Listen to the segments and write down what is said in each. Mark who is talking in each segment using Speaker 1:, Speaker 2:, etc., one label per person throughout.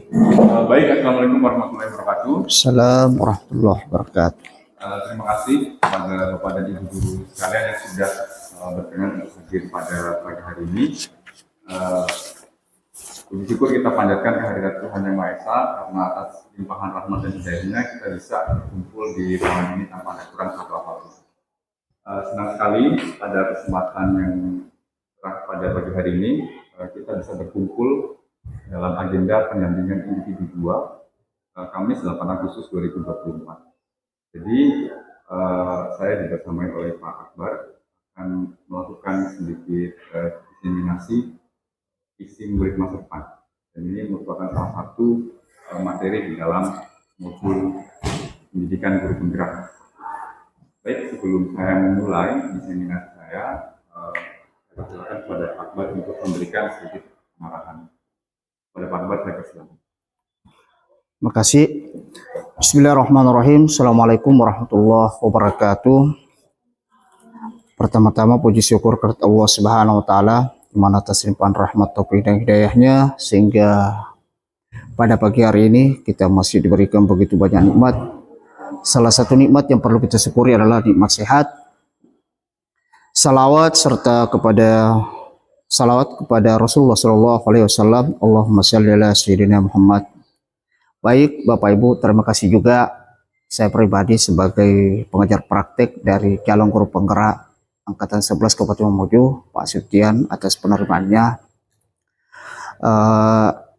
Speaker 1: Baik, Assalamualaikum warahmatullahi wabarakatuh.
Speaker 2: Assalamualaikum warahmatullahi wabarakatuh.
Speaker 1: Terima kasih kepada Bapak dan Ibu guru sekalian yang sudah berkenan untuk hadir pada pagi hari ini. Puji syukur kita panjatkan kehadirat Tuhan Yang Maha Esa karena atas limpahan rahmat dan hidayahnya kita bisa berkumpul di ruangan ini tanpa ada kurang satu apapun. Senang sekali pada kesempatan yang cerah pada pagi hari ini kita bisa berkumpul dalam agenda pendampingan individu 2 Kamis 8 Agustus 2024. Jadi saya dibersamai oleh Pak Akbar akan melakukan sedikit diseminasi visi murid masa depan. Dan ini merupakan salah satu materi di dalam modul pendidikan guru penggerak. Baik, sebelum saya memulai diseminasi saya silakan kepada Pak Akbar untuk memberikan sedikit pengarahan. Pada Pak Akbar, saya persilakan.
Speaker 2: Terima kasih. Bismillahirrahmanirrahim. Assalamualaikum warahmatullahi wabarakatuh. Pertama-tama puji syukur kepada Allah Subhanahu wa taala di mana atas limpahan rahmat taufik dan hidayahnya sehingga pada pagi hari ini kita masih diberikan begitu banyak nikmat. Salah satu nikmat yang perlu kita syukuri adalah nikmat sehat. Salawat kepada Rasulullah SAW. Allahumma shalli ala sayyidina Muhammad. Baik Bapak Ibu, terima kasih juga saya pribadi sebagai pengajar praktek dari calon guru penggerak Angkatan 11 Kabupaten Mamuju, Pak Septian atas penerimaannya.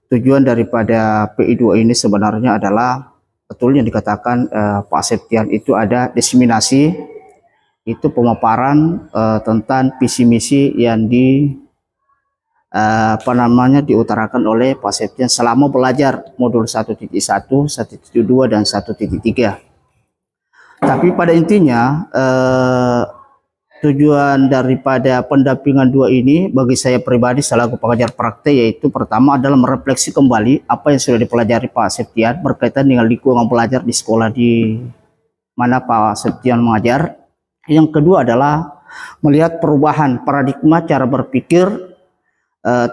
Speaker 2: Tujuan daripada PI2 ini sebenarnya adalah betul yang dikatakan Pak Septian itu ada diseminasi, itu pemaparan tentang visi misi yang diutarakan oleh Pak Septian selama belajar modul 1.1, 1.2 dan 1.3. Tapi pada intinya tujuan daripada pendampingan 2 ini bagi saya pribadi selaku pengajar praktek yaitu pertama adalah merefleksi kembali apa yang sudah dipelajari Pak Septian berkaitan dengan lingkungan belajar di sekolah di mana Pak Septian mengajar. Yang kedua adalah melihat perubahan paradigma cara berpikir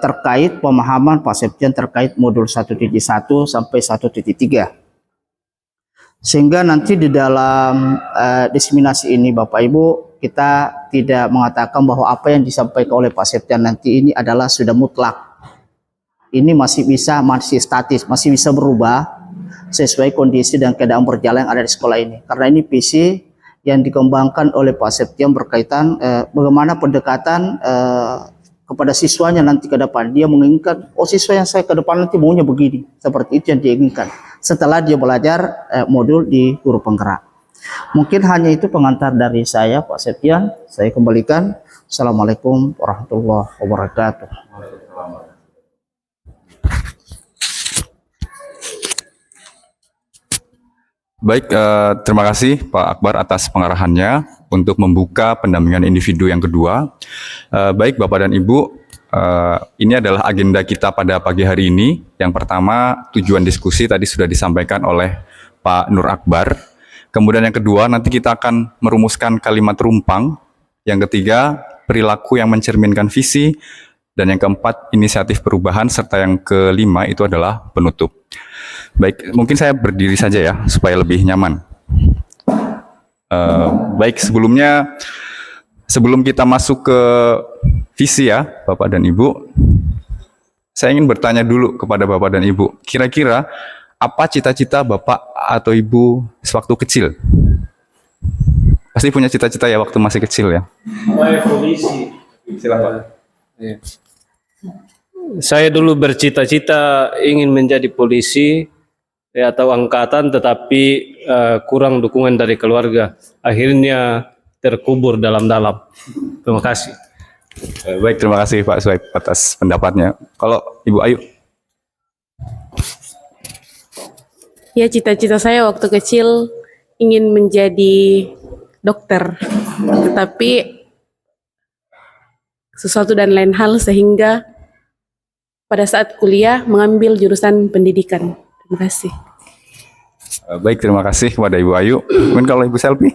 Speaker 2: terkait pemahaman Pak Septian terkait modul 1.1 sampai 1.3. Sehingga nanti di dalam diseminasi ini Bapak Ibu kita tidak mengatakan bahwa apa yang disampaikan oleh Pak Septian nanti ini adalah sudah mutlak. Ini masih statis, masih bisa berubah sesuai kondisi dan keadaan berjalan yang ada di sekolah ini. Karena ini visi yang dikembangkan oleh Pak Septian berkaitan bagaimana pendekatan kepada siswanya nanti ke depan. Dia menginginkan, oh siswa yang saya ke depan nanti maunya begini. Seperti itu yang dia inginkan. Setelah dia belajar modul di guru penggerak. Mungkin hanya itu pengantar dari saya Pak Septian. Saya kembalikan. Assalamualaikum warahmatullahi wabarakatuh.
Speaker 1: Baik, terima kasih Pak Akbar atas pengarahannya untuk membuka pendampingan individu yang kedua. Baik Bapak dan Ibu, ini adalah agenda kita pada pagi hari ini. Yang pertama, tujuan diskusi tadi sudah disampaikan oleh Pak Nur Akbar. Kemudian yang kedua, nanti kita akan merumuskan kalimat rumpang. Yang ketiga, perilaku yang mencerminkan visi. Dan yang keempat, inisiatif perubahan. Serta yang kelima itu adalah penutup. Baik, mungkin saya berdiri saja ya, supaya lebih nyaman. Baik, sebelum kita masuk ke visi ya, Bapak dan Ibu, saya ingin bertanya dulu kepada Bapak dan Ibu, kira-kira apa cita-cita Bapak atau Ibu sewaktu kecil? Pasti punya cita-cita ya waktu masih kecil ya?
Speaker 3: Polisi.
Speaker 1: Silakan.
Speaker 3: Saya dulu bercita-cita ingin menjadi polisi atau angkatan, tetapi kurang dukungan dari keluarga. Akhirnya terkubur dalam-dalam. Terima kasih.
Speaker 1: Baik, terima kasih Pak Suhaib atas pendapatnya. Kalau Ibu Ayu?
Speaker 4: Ya, cita-cita saya waktu kecil ingin menjadi dokter, tetapi sesuatu dan lain hal sehingga pada saat kuliah mengambil jurusan pendidikan. Terima kasih.
Speaker 1: Baik, terima kasih kepada Ibu Ayu. Mungkin kalau Ibu Selvi?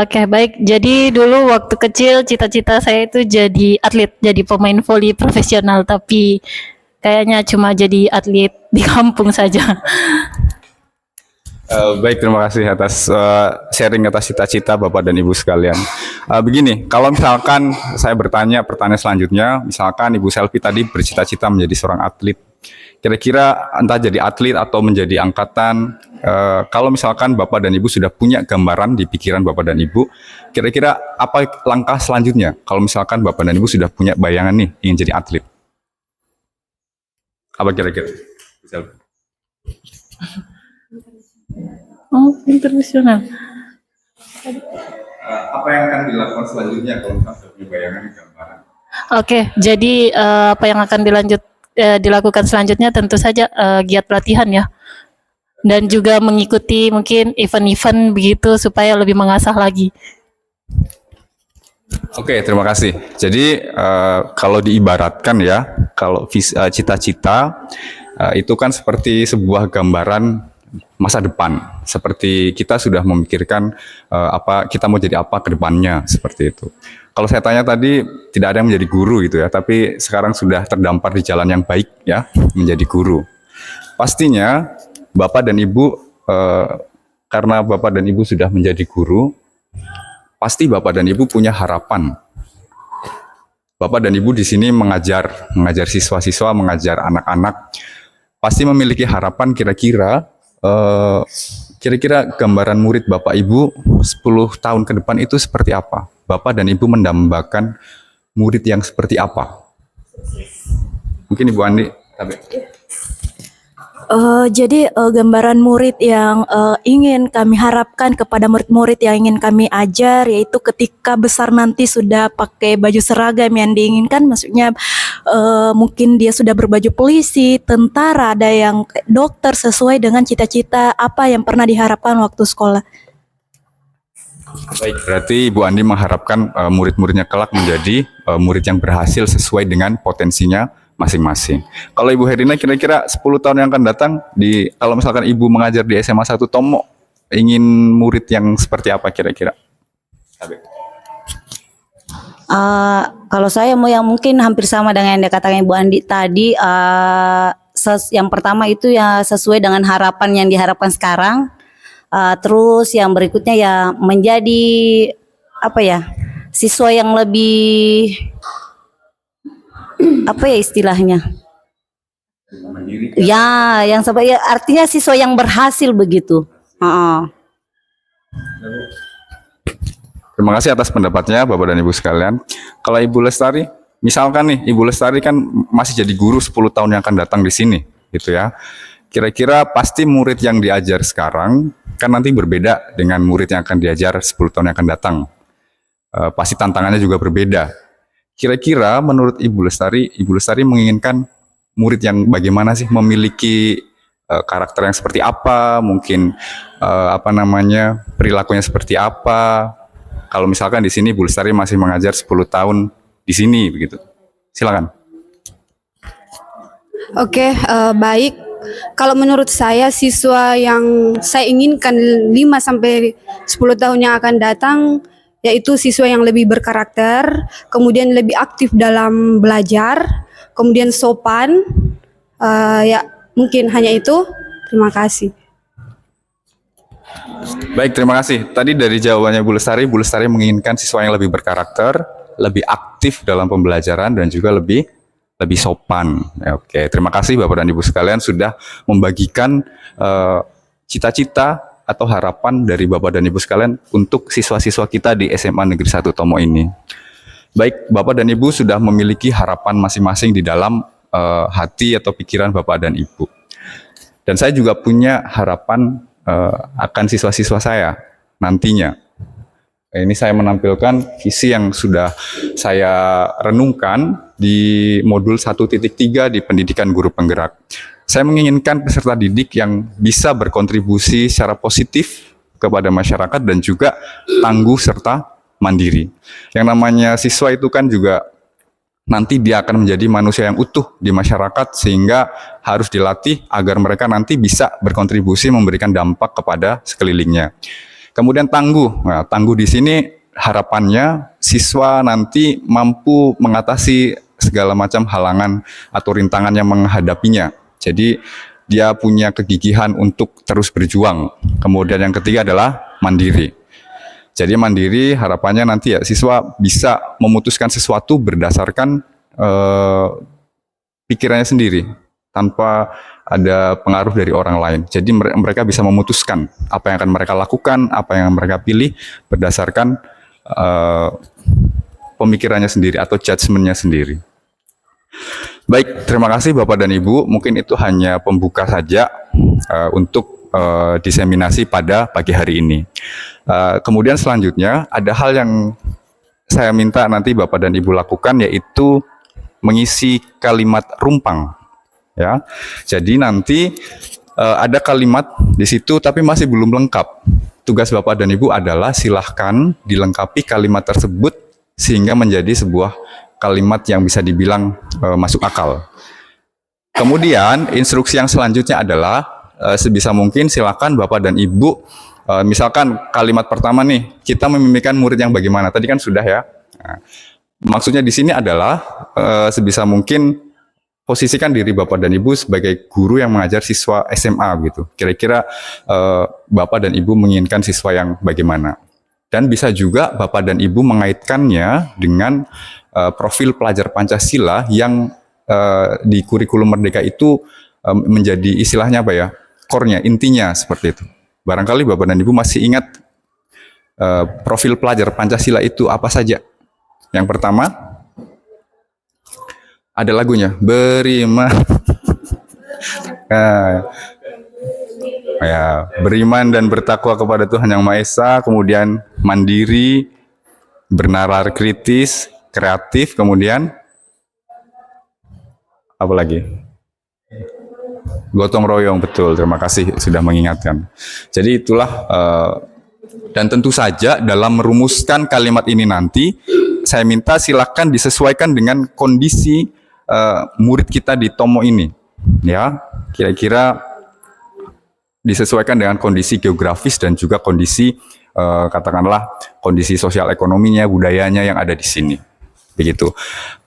Speaker 5: Oke, baik. Jadi dulu waktu kecil cita-cita saya itu jadi atlet, jadi pemain voli profesional, tapi kayaknya cuma jadi atlet di kampung saja.
Speaker 1: Baik, terima kasih atas sharing atas cita-cita Bapak dan Ibu sekalian. Begini, kalau misalkan saya bertanya pertanyaan selanjutnya, misalkan Ibu Selvi tadi bercita-cita menjadi seorang atlet, kira-kira entah jadi atlet atau menjadi angkatan, kalau misalkan Bapak dan Ibu sudah punya gambaran di pikiran Bapak dan Ibu, kira-kira apa langkah selanjutnya? Kalau misalkan Bapak dan Ibu sudah punya bayangan nih ingin jadi atlet, apa kira-kira? Ibu Selvi.
Speaker 5: Oh, internasional.
Speaker 1: Apa yang akan dilakukan selanjutnya kalau misalkan sudah punya bayangan di gambaran?
Speaker 5: Oke, jadi apa yang akan dilakukan selanjutnya tentu saja giat pelatihan ya. Dan juga mengikuti mungkin event-event begitu supaya lebih mengasah lagi.
Speaker 1: Oke, terima kasih. Jadi kalau diibaratkan ya, kalau cita-cita itu kan seperti sebuah gambaran masa depan. Seperti kita sudah memikirkan apa kita mau jadi apa ke depannya, seperti itu. Kalau saya tanya tadi tidak ada yang menjadi guru gitu ya, tapi sekarang sudah terdampar di jalan yang baik ya, menjadi guru. Pastinya Bapak dan Ibu karena Bapak dan Ibu sudah menjadi guru, pasti Bapak dan Ibu punya harapan. Bapak dan Ibu di sini mengajar siswa-siswa, mengajar anak-anak, pasti memiliki harapan kira-kira gambaran murid Bapak Ibu 10 tahun ke depan itu seperti apa? Bapak dan Ibu mendambakan murid yang seperti apa? Mungkin Ibu Andi.
Speaker 6: Jadi gambaran murid yang ingin kami harapkan kepada murid-murid yang ingin kami ajar, yaitu ketika besar nanti sudah pakai baju seragam yang diinginkan, maksudnya mungkin dia sudah berbaju polisi, tentara, ada yang dokter, sesuai dengan cita-cita apa yang pernah diharapkan waktu sekolah.
Speaker 1: Baik, berarti Ibu Andi mengharapkan murid-muridnya kelak menjadi murid yang berhasil sesuai dengan potensinya masing-masing. Kalau Ibu Herina kira-kira 10 tahun yang akan datang, kalau misalkan Ibu mengajar di SMA 1 Tomo, ingin murid yang seperti apa kira-kira?
Speaker 7: Kalau saya mau yang mungkin hampir sama dengan yang dikatakan Ibu Andi tadi, yang pertama itu ya sesuai dengan harapan yang diharapkan sekarang. Terus yang berikutnya ya menjadi apa ya, siswa yang lebih apa ya istilahnya? Ya, yang ya, artinya siswa yang berhasil begitu.
Speaker 1: Terima kasih atas pendapatnya Bapak dan Ibu sekalian. Kalau Ibu Lestari, misalkan nih Ibu Lestari kan masih jadi guru 10 tahun yang akan datang di sini, gitu ya. Kira-kira pasti murid yang diajar sekarang kan nanti berbeda dengan murid yang akan diajar 10 tahun yang akan datang. Pasti tantangannya juga berbeda. Kira-kira menurut Ibu Lestari menginginkan murid yang bagaimana sih, memiliki karakter yang seperti apa, mungkin perilakunya seperti apa. Kalau misalkan di sini Ibu Lestari masih mengajar 10 tahun di sini begitu. Silakan.
Speaker 8: Oke, baik. Kalau menurut saya siswa yang saya inginkan 5 sampai 10 tahun yang akan datang yaitu siswa yang lebih berkarakter, kemudian lebih aktif dalam belajar, kemudian sopan. Ya, mungkin hanya itu. Terima kasih.
Speaker 1: Baik, terima kasih. Tadi dari jawabannya Bu Lestari menginginkan siswa yang lebih berkarakter, lebih aktif dalam pembelajaran, dan juga lebih sopan. Ya, oke, terima kasih Bapak dan Ibu sekalian sudah membagikan cita-cita atau harapan dari Bapak dan Ibu sekalian untuk siswa-siswa kita di SMA Negeri 1 Tomo ini. Baik, Bapak dan Ibu sudah memiliki harapan masing-masing di dalam hati atau pikiran Bapak dan Ibu. Dan saya juga punya harapan akan siswa-siswa saya nantinya. Ini saya menampilkan visi yang sudah saya renungkan di modul 1.3 di pendidikan guru penggerak. Saya menginginkan peserta didik yang bisa berkontribusi secara positif kepada masyarakat dan juga tangguh serta mandiri. Yang namanya siswa itu kan juga nanti dia akan menjadi manusia yang utuh di masyarakat, sehingga harus dilatih agar mereka nanti bisa berkontribusi memberikan dampak kepada sekelilingnya. Kemudian tangguh. Nah, tangguh di sini harapannya siswa nanti mampu mengatasi segala macam halangan atau rintangan yang menghadapinya. Jadi dia punya kegigihan untuk terus berjuang. Kemudian yang ketiga adalah mandiri. Jadi mandiri harapannya nanti ya siswa bisa memutuskan sesuatu berdasarkan pikirannya sendiri tanpa ada pengaruh dari orang lain. Jadi mereka bisa memutuskan apa yang akan mereka lakukan, apa yang mereka pilih berdasarkan pemikirannya sendiri atau judgementnya sendiri. Baik, terima kasih Bapak dan Ibu. Mungkin itu hanya pembuka saja untuk diseminasi pada pagi hari ini. Kemudian selanjutnya ada hal yang saya minta nanti Bapak dan Ibu lakukan, yaitu mengisi kalimat rumpang. Ya, jadi nanti ada kalimat di situ tapi masih belum lengkap. Tugas Bapak dan Ibu adalah silahkan dilengkapi kalimat tersebut sehingga menjadi sebuah kalimat yang bisa dibilang masuk akal. Kemudian instruksi yang selanjutnya adalah sebisa mungkin silakan Bapak dan Ibu, misalkan kalimat pertama nih, kita memimpikan murid yang bagaimana, tadi kan sudah ya. Nah, maksudnya di sini adalah sebisa mungkin posisikan diri Bapak dan Ibu sebagai guru yang mengajar siswa SMA gitu. Kira-kira Bapak dan Ibu menginginkan siswa yang bagaimana. Dan bisa juga Bapak dan Ibu mengaitkannya dengan profil pelajar Pancasila yang di kurikulum Merdeka itu menjadi istilahnya apa ya, core-nya, intinya seperti itu. Barangkali Bapak dan Ibu masih ingat profil pelajar Pancasila itu apa saja. Yang pertama, ada lagunya, beriman. Ya, beriman dan bertakwa kepada Tuhan Yang Maha Esa, kemudian mandiri, bernalar kritis, kreatif, kemudian apa lagi? Gotong royong, betul. Terima kasih sudah mengingatkan. Jadi itulah dan tentu saja dalam merumuskan kalimat ini nanti saya minta silakan disesuaikan dengan kondisi murid kita di Tomo ini. Ya, kira-kira disesuaikan dengan kondisi geografis dan juga kondisi katakanlah kondisi sosial ekonominya, budayanya yang ada di sini. Begitu.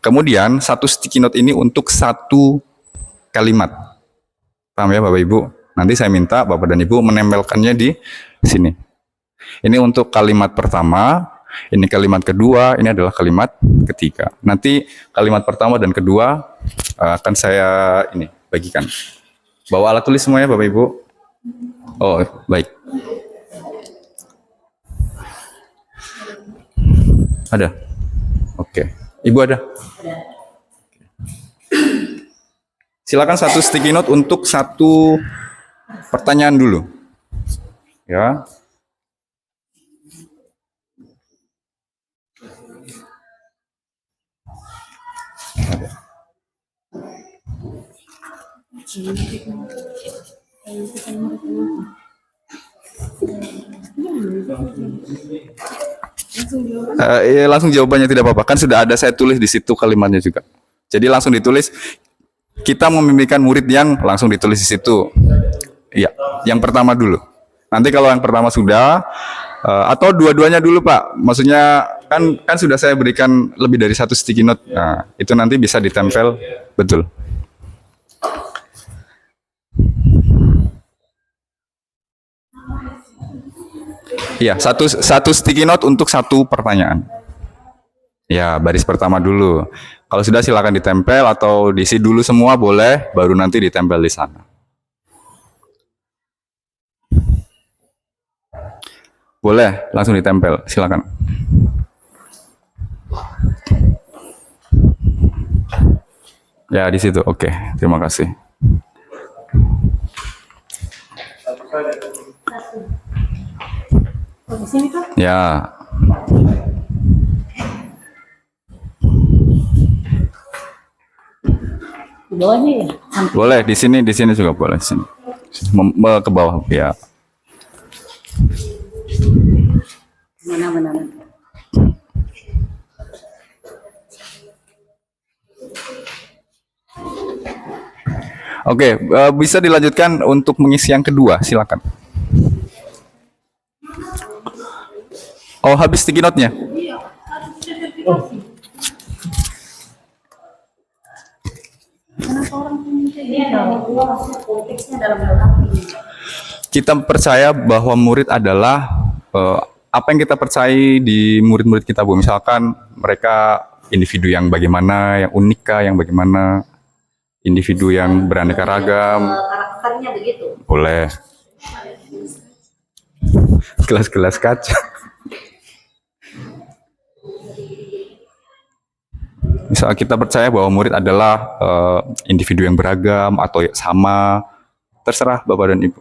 Speaker 1: Kemudian satu sticky note ini untuk satu kalimat. Paham ya Bapak Ibu? Nanti saya minta Bapak dan Ibu menempelkannya di sini. Ini untuk kalimat pertama, ini kalimat kedua, ini adalah kalimat ketiga. Nanti kalimat pertama dan kedua akan saya ini bagikan. Bawa alat tulis semuanya Bapak Ibu. Oh, baik. Ada? Oke. Ibu ada? Silakan satu sticky note untuk satu pertanyaan dulu. Ya. Ada. Ya, langsung jawabannya tidak apa-apa, kan sudah ada saya tulis di situ kalimatnya juga. Jadi langsung ditulis, kita memimpikan murid yang langsung ditulis di situ. Iya, yang pertama dulu. Nanti kalau yang pertama sudah, atau dua-duanya dulu Pak. Maksudnya kan sudah saya berikan lebih dari satu sticky note. Nah, itu nanti bisa ditempel, betul. Iya, satu sticky note untuk satu pertanyaan. Ya, baris pertama dulu. Kalau sudah silakan ditempel atau diisi dulu semua boleh, baru nanti ditempel di sana. Boleh, langsung ditempel, silakan. Ya, di situ. Oke, terima kasih. Ya. Boleh di sini juga boleh sini. Ke bawah ya.
Speaker 7: Mana.
Speaker 1: Oke, bisa dilanjutkan untuk mengisi yang kedua, silakan. Oh, habis sticky note-nya? Kita percaya bahwa murid adalah apa yang kita percayai di murid-murid kita, Bu. Misalkan mereka individu yang bagaimana, yang unik kah, yang bagaimana, individu yang beraneka ragam.
Speaker 7: Karakternya begitu.
Speaker 1: Boleh. Gelas-gelas kaca. Misal kita percaya bahwa murid adalah individu yang beragam atau sama, terserah Bapak dan Ibu.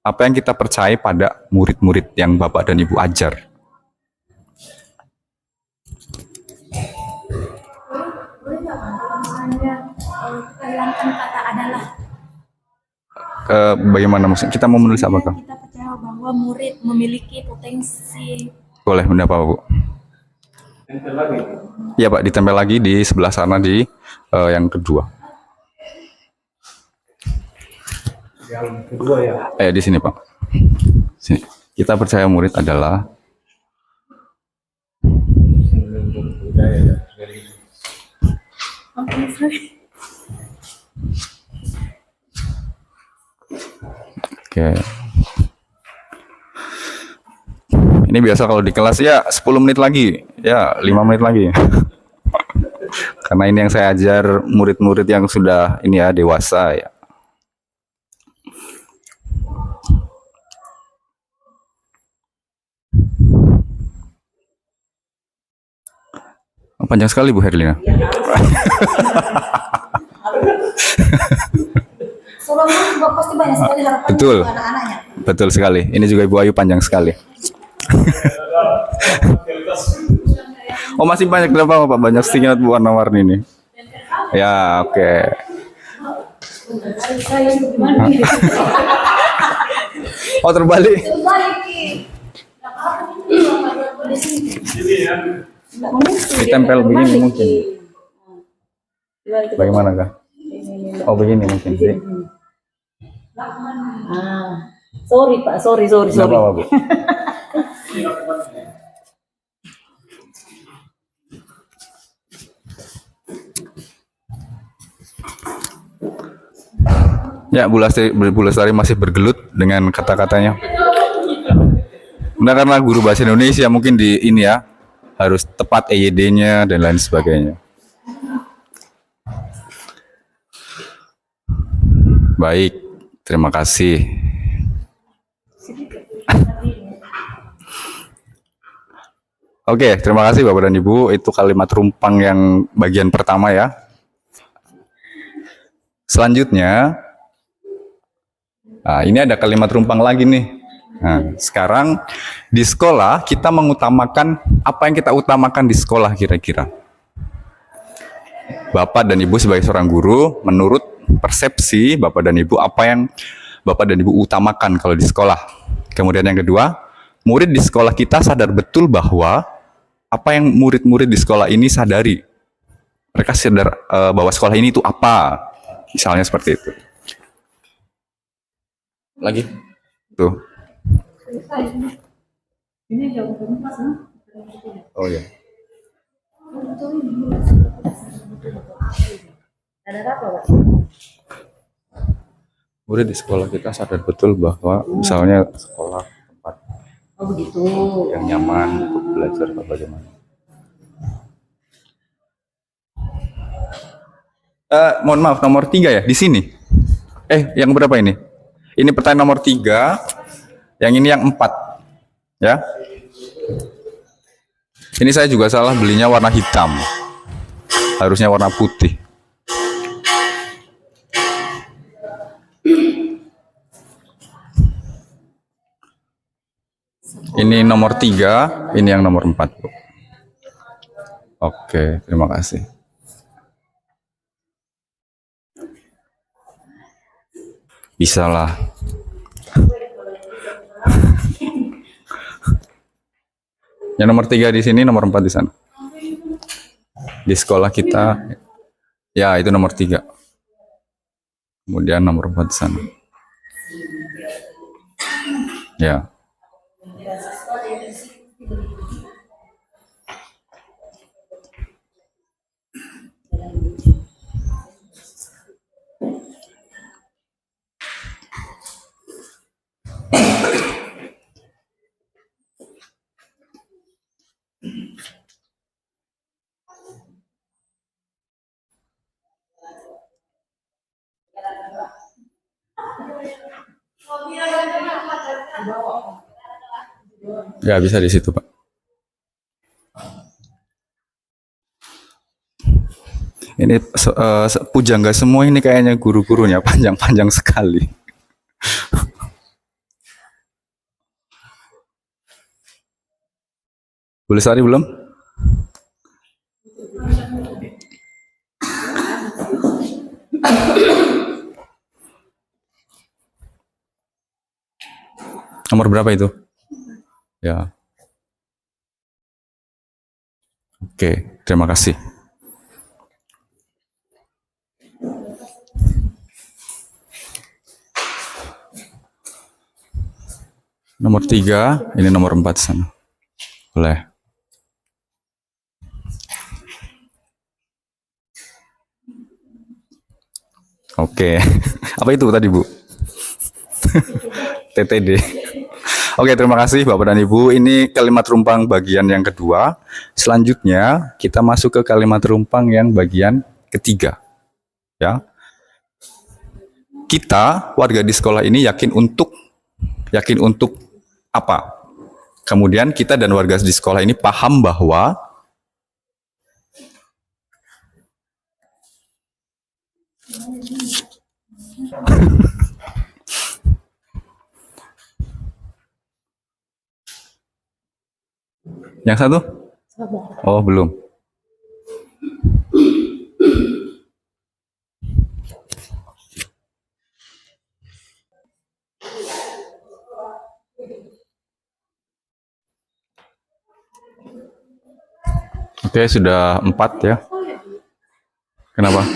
Speaker 1: Apa yang kita percaya pada murid-murid yang Bapak dan Ibu ajar.
Speaker 6: Hilangkan kata adalah.
Speaker 1: Bagaimana maksudnya? Kita mau menulis apa, Kak?
Speaker 6: Kita percaya bahwa murid memiliki potensi.
Speaker 1: Boleh, benda apa, Bu? Iya, Pak, ditempel lagi di sebelah sana di yang kedua.
Speaker 3: Yang kedua ya.
Speaker 1: Di sini, Pak. Sini. Kita percaya murid adalah Oke. Ini biasa kalau di kelas ya 10 menit lagi, ya 5 menit lagi. Karena ini yang saya ajar murid-murid yang sudah ini ya dewasa ya. Panjang sekali Bu Herlina.
Speaker 7: Pasti banyak sekali harapan
Speaker 1: Betul.
Speaker 7: anak-anaknya.
Speaker 1: Betul sekali. Ini juga Ibu Ayu panjang sekali. Oh, masih banyak berapa Pak? Banyak sticky note warna-warni ini. Ya, oke. Oh, terbalik. Ditempel begini mungkin. Bagaimana kah? Oh, begini mungkin.
Speaker 7: Sorry Pak, sorry.
Speaker 1: Nggak apa-apa, Bu. Ya, Bu Lestari masih bergelut dengan kata-katanya. Nah, karena guru bahasa Indonesia mungkin di ini ya harus tepat EYD-nya dan lain sebagainya. Baik, terima kasih. Oke, terima kasih Bapak dan Ibu. Itu kalimat rumpang yang bagian pertama ya. Selanjutnya, nah, ini ada kalimat rumpang lagi nih. Nah, sekarang di sekolah kita mengutamakan apa yang kita utamakan di sekolah kira-kira. Bapak dan Ibu sebagai seorang guru, menurut persepsi Bapak dan Ibu, apa yang Bapak dan Ibu utamakan kalau di sekolah. Kemudian yang kedua, murid di sekolah kita sadar betul bahwa apa yang murid-murid di sekolah ini sadari. Mereka sadar bahwa sekolah ini itu apa. Misalnya seperti itu. Lagi? Tuh. Oh ya. Murid di sekolah kita sadar betul bahwa misalnya sekolah tempat yang nyaman untuk belajar atau bagaimana. Mohon maaf, nomor 3 ya di sini. Yang berapa ini? Ini pertanyaan nomor 3, yang ini yang 4, ya. Ini saya juga salah belinya warna hitam, harusnya warna putih. Ini nomor 3, ini yang nomor 4. Oke, terima kasih. Bisa lah. Yang nomor 3 di sini, nomor 4 di sana. Di sekolah kita, ya itu nomor 3. Kemudian nomor 4 di sana. Ya. Ya, bisa di situ, Pak. Ini pujangga semua ini kayaknya guru-gurunya panjang-panjang sekali. Boleh Sari belum? Nomor berapa itu? Ya. Oke, terima kasih. Nomor 3, ini nomor 4 sana. Boleh. Oke, apa itu tadi Bu? TTD. Oke, terima kasih Bapak dan Ibu. Ini kalimat rumpang bagian yang kedua. Selanjutnya kita masuk ke kalimat rumpang yang bagian ketiga. Ya, kita warga di sekolah ini yakin untuk apa? Kemudian kita dan warga di sekolah ini paham bahwa yang satu? Oh, belum. Oke, sudah 4 ya. Kenapa?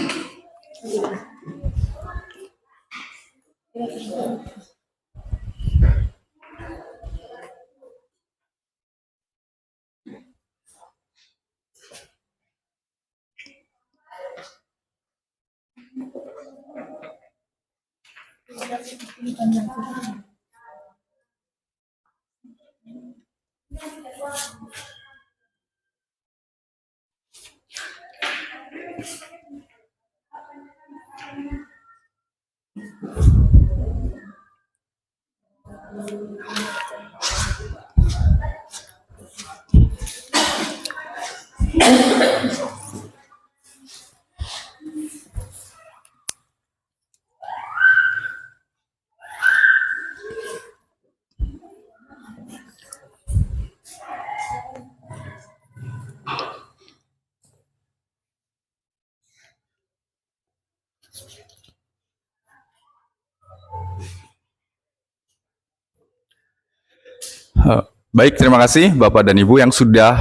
Speaker 1: Baik, terima kasih Bapak dan Ibu yang sudah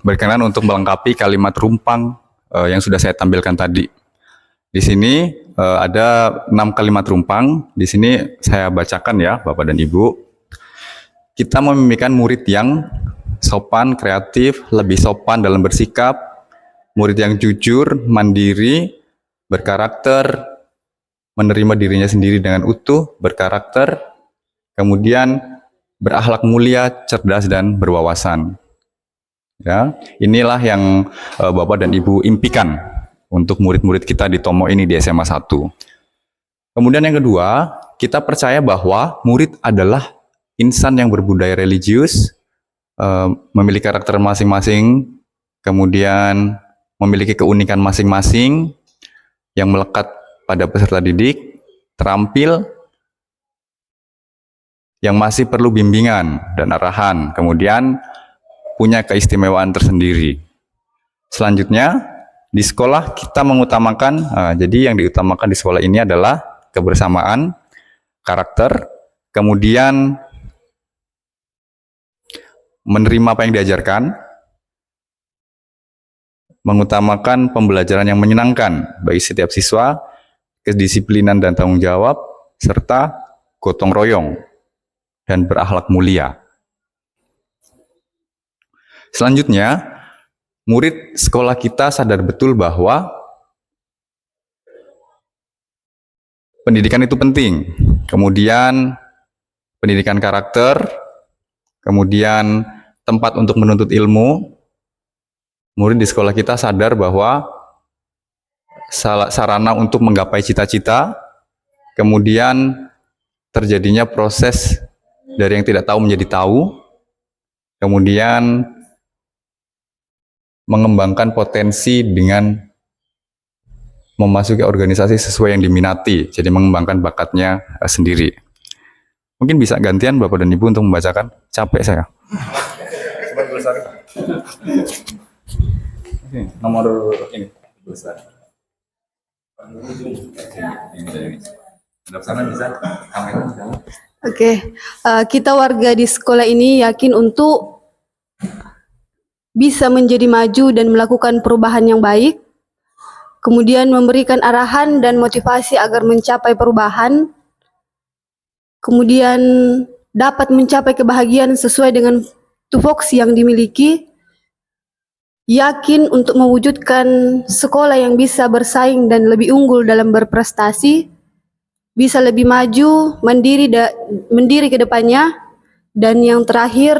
Speaker 1: berkenan untuk melengkapi kalimat rumpang yang sudah saya tampilkan tadi. Di sini ada 6 kalimat rumpang. Di sini saya bacakan ya, Bapak dan Ibu. Kita memimpikan murid yang sopan, kreatif, lebih sopan dalam bersikap, murid yang jujur, mandiri, berkarakter, menerima dirinya sendiri dengan utuh, berkarakter, kemudian berakhlak mulia, cerdas, dan berwawasan. Ya, inilah yang Bapak dan Ibu impikan untuk murid-murid kita di Tomo ini di SMA 1. Kemudian yang kedua, kita percaya bahwa murid adalah insan yang berbudaya religius, memiliki karakter masing-masing, kemudian memiliki keunikan masing-masing yang melekat pada peserta didik, terampil, yang masih perlu bimbingan dan arahan, kemudian punya keistimewaan tersendiri. Selanjutnya, di sekolah kita mengutamakan, jadi yang diutamakan di sekolah ini adalah kebersamaan, karakter, kemudian menerima apa yang diajarkan, mengutamakan pembelajaran yang menyenangkan bagi setiap siswa, kedisiplinan dan tanggung jawab, serta gotong royong dan berakhlak mulia. Selanjutnya, murid sekolah kita sadar betul bahwa pendidikan itu penting. Kemudian pendidikan karakter, kemudian tempat untuk menuntut ilmu. Murid di sekolah kita sadar bahwa sarana untuk menggapai cita-cita, kemudian terjadinya proses dari yang tidak tahu menjadi tahu, kemudian mengembangkan potensi dengan memasuki organisasi sesuai yang diminati, jadi mengembangkan bakatnya sendiri. Mungkin bisa gantian Bapak dan Ibu untuk membacakan, capek saya. Nomor ini, besar.
Speaker 8: Oke, kita warga di sekolah ini yakin untuk bisa menjadi maju dan melakukan perubahan yang baik, kemudian memberikan arahan dan motivasi agar mencapai perubahan, kemudian dapat mencapai kebahagiaan sesuai dengan tupoksi yang dimiliki, yakin untuk mewujudkan sekolah yang bisa bersaing dan lebih unggul dalam berprestasi, bisa lebih maju, mandiri ke depannya, dan yang terakhir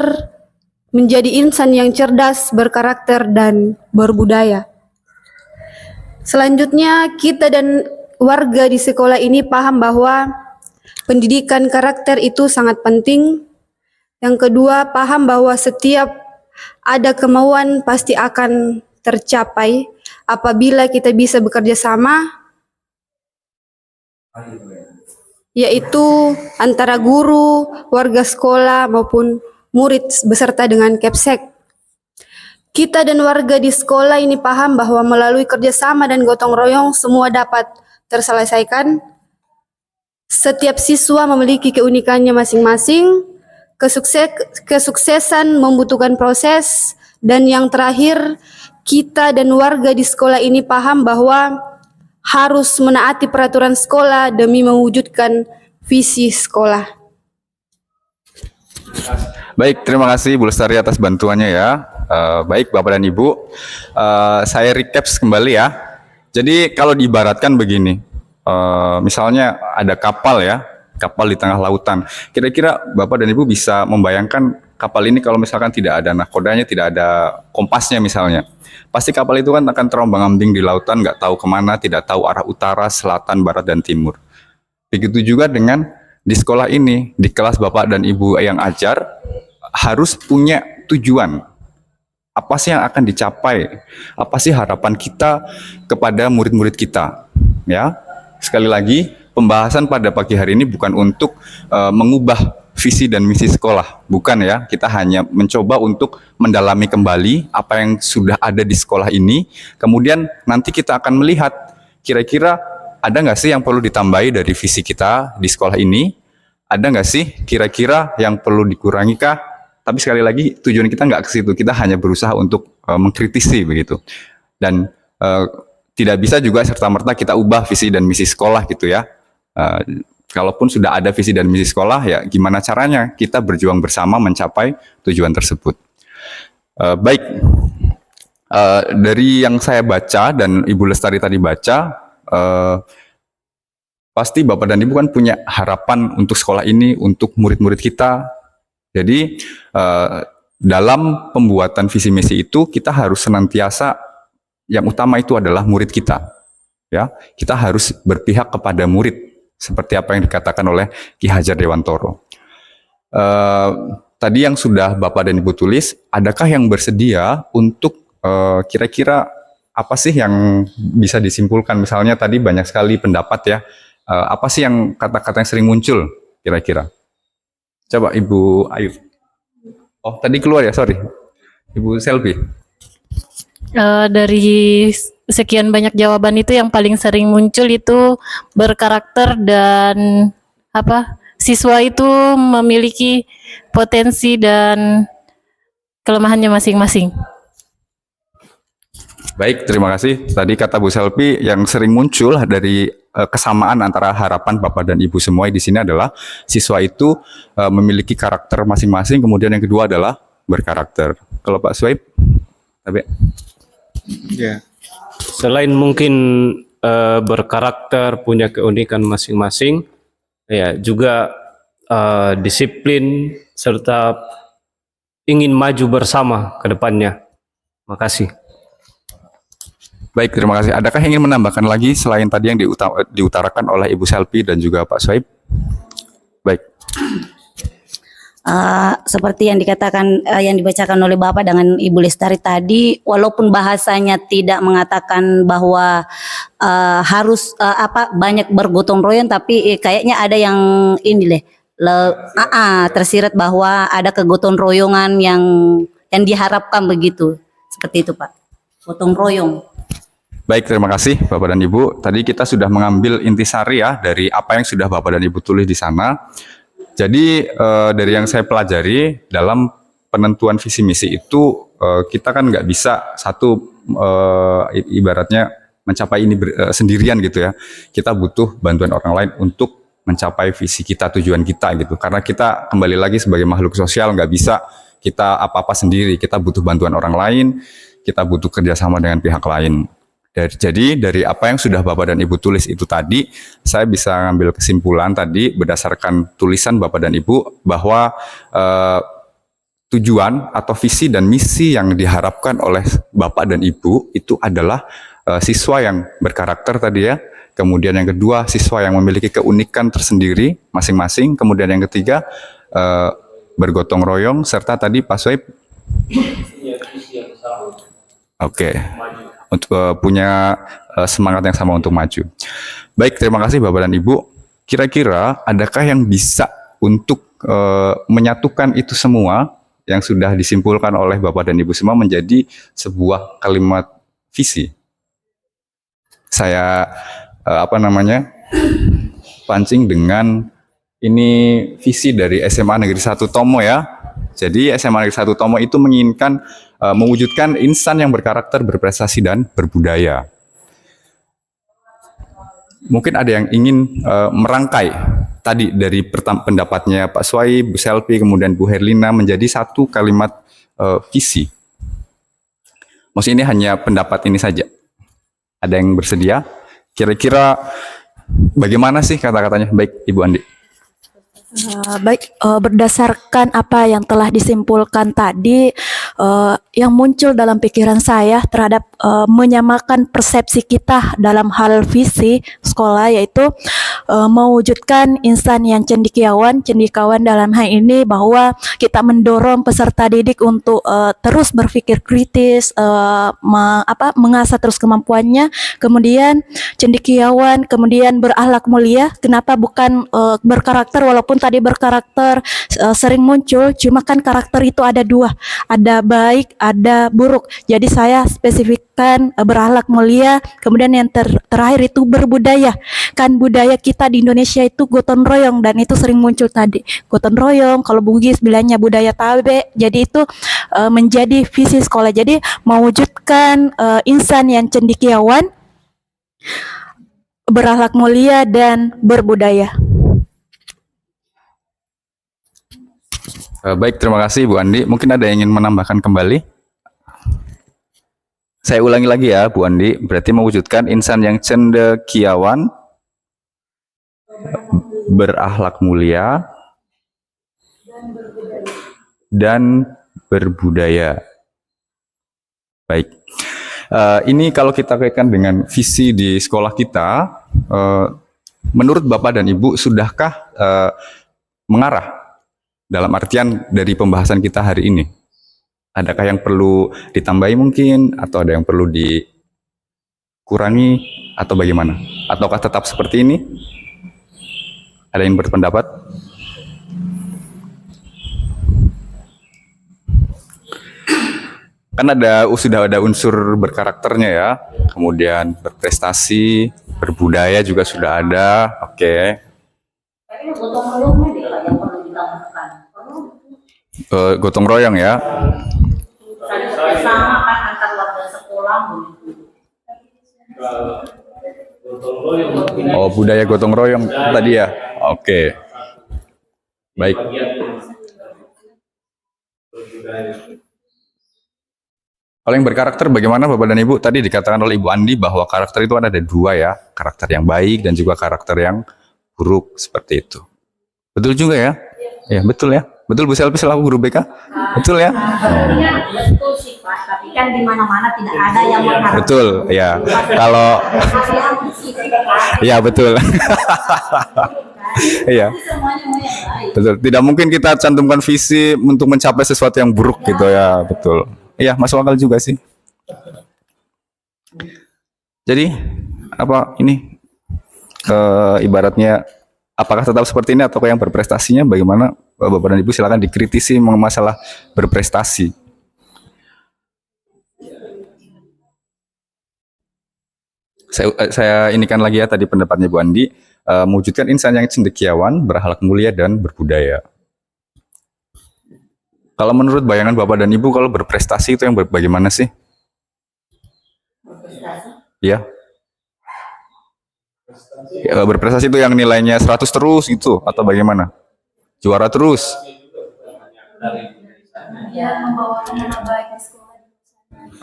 Speaker 8: menjadi insan yang cerdas, berkarakter, dan berbudaya. Selanjutnya, kita dan warga di sekolah ini paham bahwa pendidikan karakter itu sangat penting. Yang kedua, paham bahwa setiap ada kemauan pasti akan tercapai apabila kita bisa bekerja sama, yaitu antara guru, warga sekolah, maupun murid beserta dengan Kepsek. Kita dan warga di sekolah ini paham bahwa melalui kerjasama dan gotong royong semua dapat terselesaikan. Setiap siswa memiliki keunikannya masing-masing. Kesuksesan membutuhkan proses, dan yang terakhir, kita dan warga di sekolah ini paham bahwa harus menaati peraturan sekolah demi mewujudkan visi sekolah.
Speaker 1: Baik, terima kasih Bu Lestari atas bantuannya ya. Baik Bapak dan Ibu, saya recap kembali ya. Jadi kalau diibaratkan begini, misalnya ada kapal ya, kapal di tengah lautan. Kira-kira Bapak dan Ibu bisa membayangkan kapal ini kalau misalkan tidak ada nahkodanya, tidak ada kompasnya misalnya. Pasti kapal itu kan akan terombang-ambing di lautan, nggak tahu kemana, tidak tahu arah utara, selatan, barat, dan timur. Begitu juga dengan di sekolah ini, di kelas Bapak dan Ibu yang ajar, harus punya tujuan. Apa sih yang akan dicapai? Apa sih harapan kita kepada murid-murid kita? Ya, sekali lagi, pembahasan pada pagi hari ini bukan untuk mengubah visi dan misi sekolah, bukan ya. Kita hanya mencoba untuk mendalami kembali apa yang sudah ada di sekolah ini. Kemudian nanti kita akan melihat kira-kira ada nggak sih yang perlu ditambahi dari visi kita di sekolah ini? Ada nggak sih kira-kira yang perlu dikurangi kah? Tapi sekali lagi tujuan kita nggak ke situ. Kita hanya berusaha untuk mengkritisi begitu. Dan tidak bisa juga serta-merta kita ubah visi dan misi sekolah gitu ya. Kalaupun sudah ada visi dan misi sekolah, ya gimana caranya kita berjuang bersama mencapai tujuan tersebut. Baik, dari yang saya baca dan Ibu Lestari tadi baca, pasti Bapak dan Ibu kan punya harapan untuk sekolah ini, untuk murid-murid kita. Jadi dalam pembuatan visi misi itu kita harus senantiasa, yang utama itu adalah murid kita. Ya, kita harus berpihak kepada murid. Seperti apa yang dikatakan oleh Ki Hajar Dewantoro. Tadi yang sudah Bapak dan Ibu tulis, adakah yang bersedia untuk kira-kira apa sih yang bisa disimpulkan? Misalnya tadi banyak sekali pendapat ya. Apa sih yang kata-kata yang sering muncul kira-kira? Coba Ibu Ayu. Oh tadi keluar ya, sorry. Ibu Selvi.
Speaker 5: Dari sekian banyak jawaban itu yang paling sering muncul itu berkarakter dan siswa itu memiliki potensi dan kelemahannya masing-masing.
Speaker 1: Baik, terima kasih. Tadi kata Bu Selvi yang sering muncul dari kesamaan antara harapan Bapak dan Ibu semua di sini adalah siswa itu memiliki karakter masing-masing, kemudian yang kedua adalah berkarakter. Kalau Pak Suhaib, tapi
Speaker 3: ya. Selain mungkin berkarakter, punya keunikan masing-masing, ya juga disiplin serta ingin maju bersama ke depannya. Makasih.
Speaker 1: Baik, terima kasih. Adakah yang ingin menambahkan lagi selain tadi yang diutarakan oleh Ibu Selvi dan juga Pak Swaib? Baik.
Speaker 7: Seperti yang dikatakan yang dibacakan oleh Bapak dengan Ibu Lestari tadi, walaupun bahasanya tidak mengatakan bahwa harus banyak bergotong royong, tapi kayaknya ada yang ini tersirat bahwa ada kegotong royongan yang diharapkan begitu. Seperti itu, Pak. Gotong royong.
Speaker 1: Baik, terima kasih Bapak dan Ibu. Tadi kita sudah mengambil intisari ya dari apa yang sudah Bapak dan Ibu tulis di sana. Jadi dari yang saya pelajari dalam penentuan visi misi itu kita kan nggak bisa ibaratnya mencapai ini sendirian gitu ya. Kita butuh bantuan orang lain untuk mencapai visi kita, tujuan kita gitu. Karena kita kembali lagi sebagai makhluk sosial nggak bisa kita apa-apa sendiri. Kita butuh bantuan orang lain, kita butuh kerjasama dengan pihak lain. Jadi dari apa yang sudah Bapak dan Ibu tulis itu tadi, saya bisa ngambil kesimpulan tadi berdasarkan tulisan Bapak dan Ibu bahwa tujuan atau visi dan misi yang diharapkan oleh Bapak dan Ibu itu adalah siswa yang berkarakter tadi ya. Kemudian yang kedua, siswa yang memiliki keunikan tersendiri masing-masing. Kemudian yang ketiga, bergotong royong, serta tadi Pak Swaib punya semangat yang sama untuk maju. Baik, terima kasih Bapak dan Ibu. Kira-kira adakah yang bisa untuk menyatukan itu semua yang sudah disimpulkan oleh Bapak dan Ibu semua menjadi sebuah kalimat visi? Saya pancing dengan ini visi dari SMA Negeri 1 Tomo ya. Jadi SMA Negeri 1 Tomo itu menginginkan mewujudkan insan yang berkarakter, berprestasi, dan berbudaya. Mungkin ada yang ingin merangkai tadi dari pendapatnya Pak Swaib, Bu Selvi, kemudian Bu Herlina menjadi satu kalimat visi. Maksudnya ini hanya pendapat ini saja. Ada yang bersedia? Kira-kira bagaimana sih kata-katanya? Baik, Ibu Andi.
Speaker 6: Berdasarkan apa yang telah disimpulkan tadi, yang muncul dalam pikiran saya terhadap menyamakan persepsi kita dalam hal visi sekolah, yaitu mewujudkan insan yang cendekiawan dalam hal ini bahwa kita mendorong peserta didik untuk terus berpikir kritis, mengasah terus kemampuannya, kemudian cendekiawan, kemudian berakhlak mulia. Kenapa bukan berkarakter? Walaupun tadi berkarakter sering muncul, cuma kan karakter itu ada dua, ada baik, ada buruk. Jadi saya spesifikkan berakhlak mulia, kemudian yang terakhir itu berbudaya. Kan budaya kita di Indonesia itu gotong royong, dan itu sering muncul tadi. Gotong royong, kalau Bugis bilangnya budaya tabe. Jadi itu menjadi visi sekolah. Jadi mewujudkan insan yang cendekiawan, berakhlak mulia, dan berbudaya.
Speaker 1: Baik, terima kasih Bu Andi. Mungkin ada yang ingin menambahkan kembali? Saya ulangi lagi ya Bu Andi, berarti mewujudkan insan yang cendekiawan, berakhlak mulia, dan berbudaya. Baik, ini kalau kita kaitkan dengan visi di sekolah kita, menurut Bapak dan Ibu, sudahkah mengarah dalam artian dari pembahasan kita hari ini? Adakah yang perlu ditambahi mungkin, atau ada yang perlu dikurangi, atau bagaimana? Ataukah tetap seperti ini? Ada yang berpendapat? Kan sudah ada unsur berkarakternya ya, kemudian berprestasi, berbudaya juga sudah ada. Oke. Gotong royong ya. Oh, budaya gotong royong tadi ya. Oke. Baik. Kalau yang berkarakter bagaimana Bapak dan Ibu? Tadi dikatakan oleh Ibu Andi bahwa karakter itu ada dua ya, karakter yang baik dan juga karakter yang buruk, seperti itu. Betul juga ya? Ya, betul ya. Betul Bu Selvi selaku guru BK? Betul ya?
Speaker 7: Betul sih Pak, tapi kan di mana-mana tidak ada yang mengharapkan.
Speaker 1: Betul, ya. Kalau ya betul. Iya. Betul. Tidak mungkin kita cantumkan visi untuk mencapai sesuatu yang buruk gitu ya, betul. Iya, masuk akal juga sih. Jadi apa ini ibaratnya apakah tetap seperti ini atau yang berprestasinya bagaimana Bapak dan Ibu, silakan dikritisi masalah berprestasi. Saya inikan lagi ya tadi pendapatnya Bu Andi, mewujudkan insan yang cendekiawan, berakhlak mulia dan berbudaya. Kalau menurut bayangan Bapak dan Ibu, kalau berprestasi itu yang bagaimana sih? Iya. Ya, berprestasi itu yang nilainya 100 terus gitu atau bagaimana? Juara terus.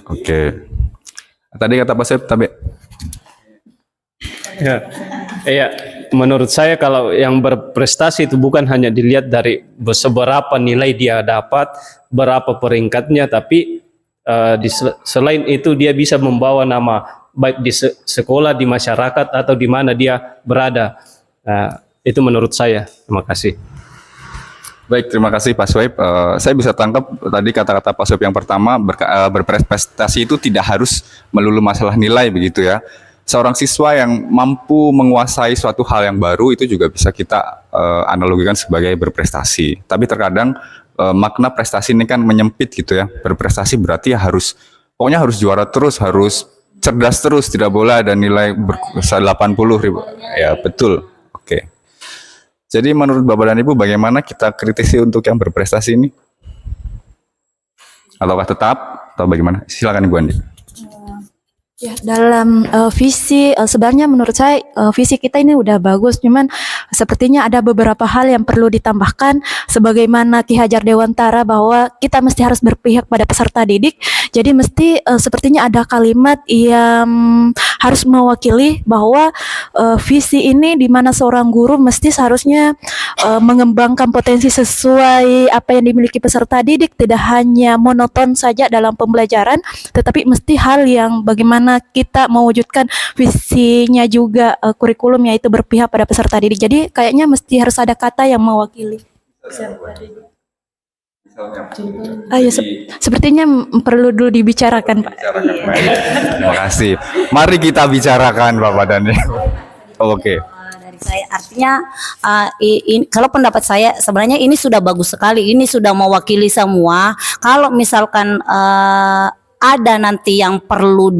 Speaker 1: Oke. Tadi kata Pak Sep, tapi
Speaker 3: Ya, iya. Menurut saya kalau yang berprestasi itu bukan hanya dilihat dari seberapa nilai dia dapat, berapa peringkatnya, tapi selain itu dia bisa membawa nama baik di sekolah, di masyarakat atau di mana dia berada. Itu menurut saya. Terima kasih.
Speaker 1: baik, terima kasih Pak Swaib. Saya bisa tangkap tadi kata-kata Pak Swaib yang pertama, berprestasi itu tidak harus melulu masalah nilai begitu ya. Seorang siswa yang mampu menguasai suatu hal yang baru itu juga bisa kita analogikan sebagai berprestasi. Tapi terkadang makna prestasi ini kan menyempit gitu ya. Berprestasi berarti ya harus, pokoknya harus juara terus, harus cerdas terus, tidak boleh ada nilai 80 ribu. Ya betul, oke. Jadi menurut Bapak dan Ibu bagaimana kita kritisi untuk yang berprestasi ini? Ataukah tetap atau bagaimana? Silakan Ibu Andi.
Speaker 6: Ya, dalam visi sebenarnya menurut saya visi kita ini udah bagus, cuman sepertinya ada beberapa hal yang perlu ditambahkan sebagaimana Ki Hajar Dewantara bahwa kita mesti harus berpihak pada peserta didik. Jadi mesti sepertinya ada kalimat yang harus mewakili bahwa visi ini di mana seorang guru mesti seharusnya mengembangkan potensi sesuai apa yang dimiliki peserta didik, tidak hanya monoton saja dalam pembelajaran, tetapi mesti hal yang bagaimana kita mewujudkan visinya juga kurikulum yaitu berpihak pada peserta didik. Jadi kayaknya mesti harus ada kata yang mewakili. Sepertinya perlu dulu dibicarakan, Pak.
Speaker 1: Terima kasih. Mari kita bicarakan Bapak dan Ibu. Oke.
Speaker 7: Dari saya artinya kalau pendapat saya sebenarnya ini sudah bagus sekali, ini sudah mewakili semua. Kalau misalkan ada nanti yang perlu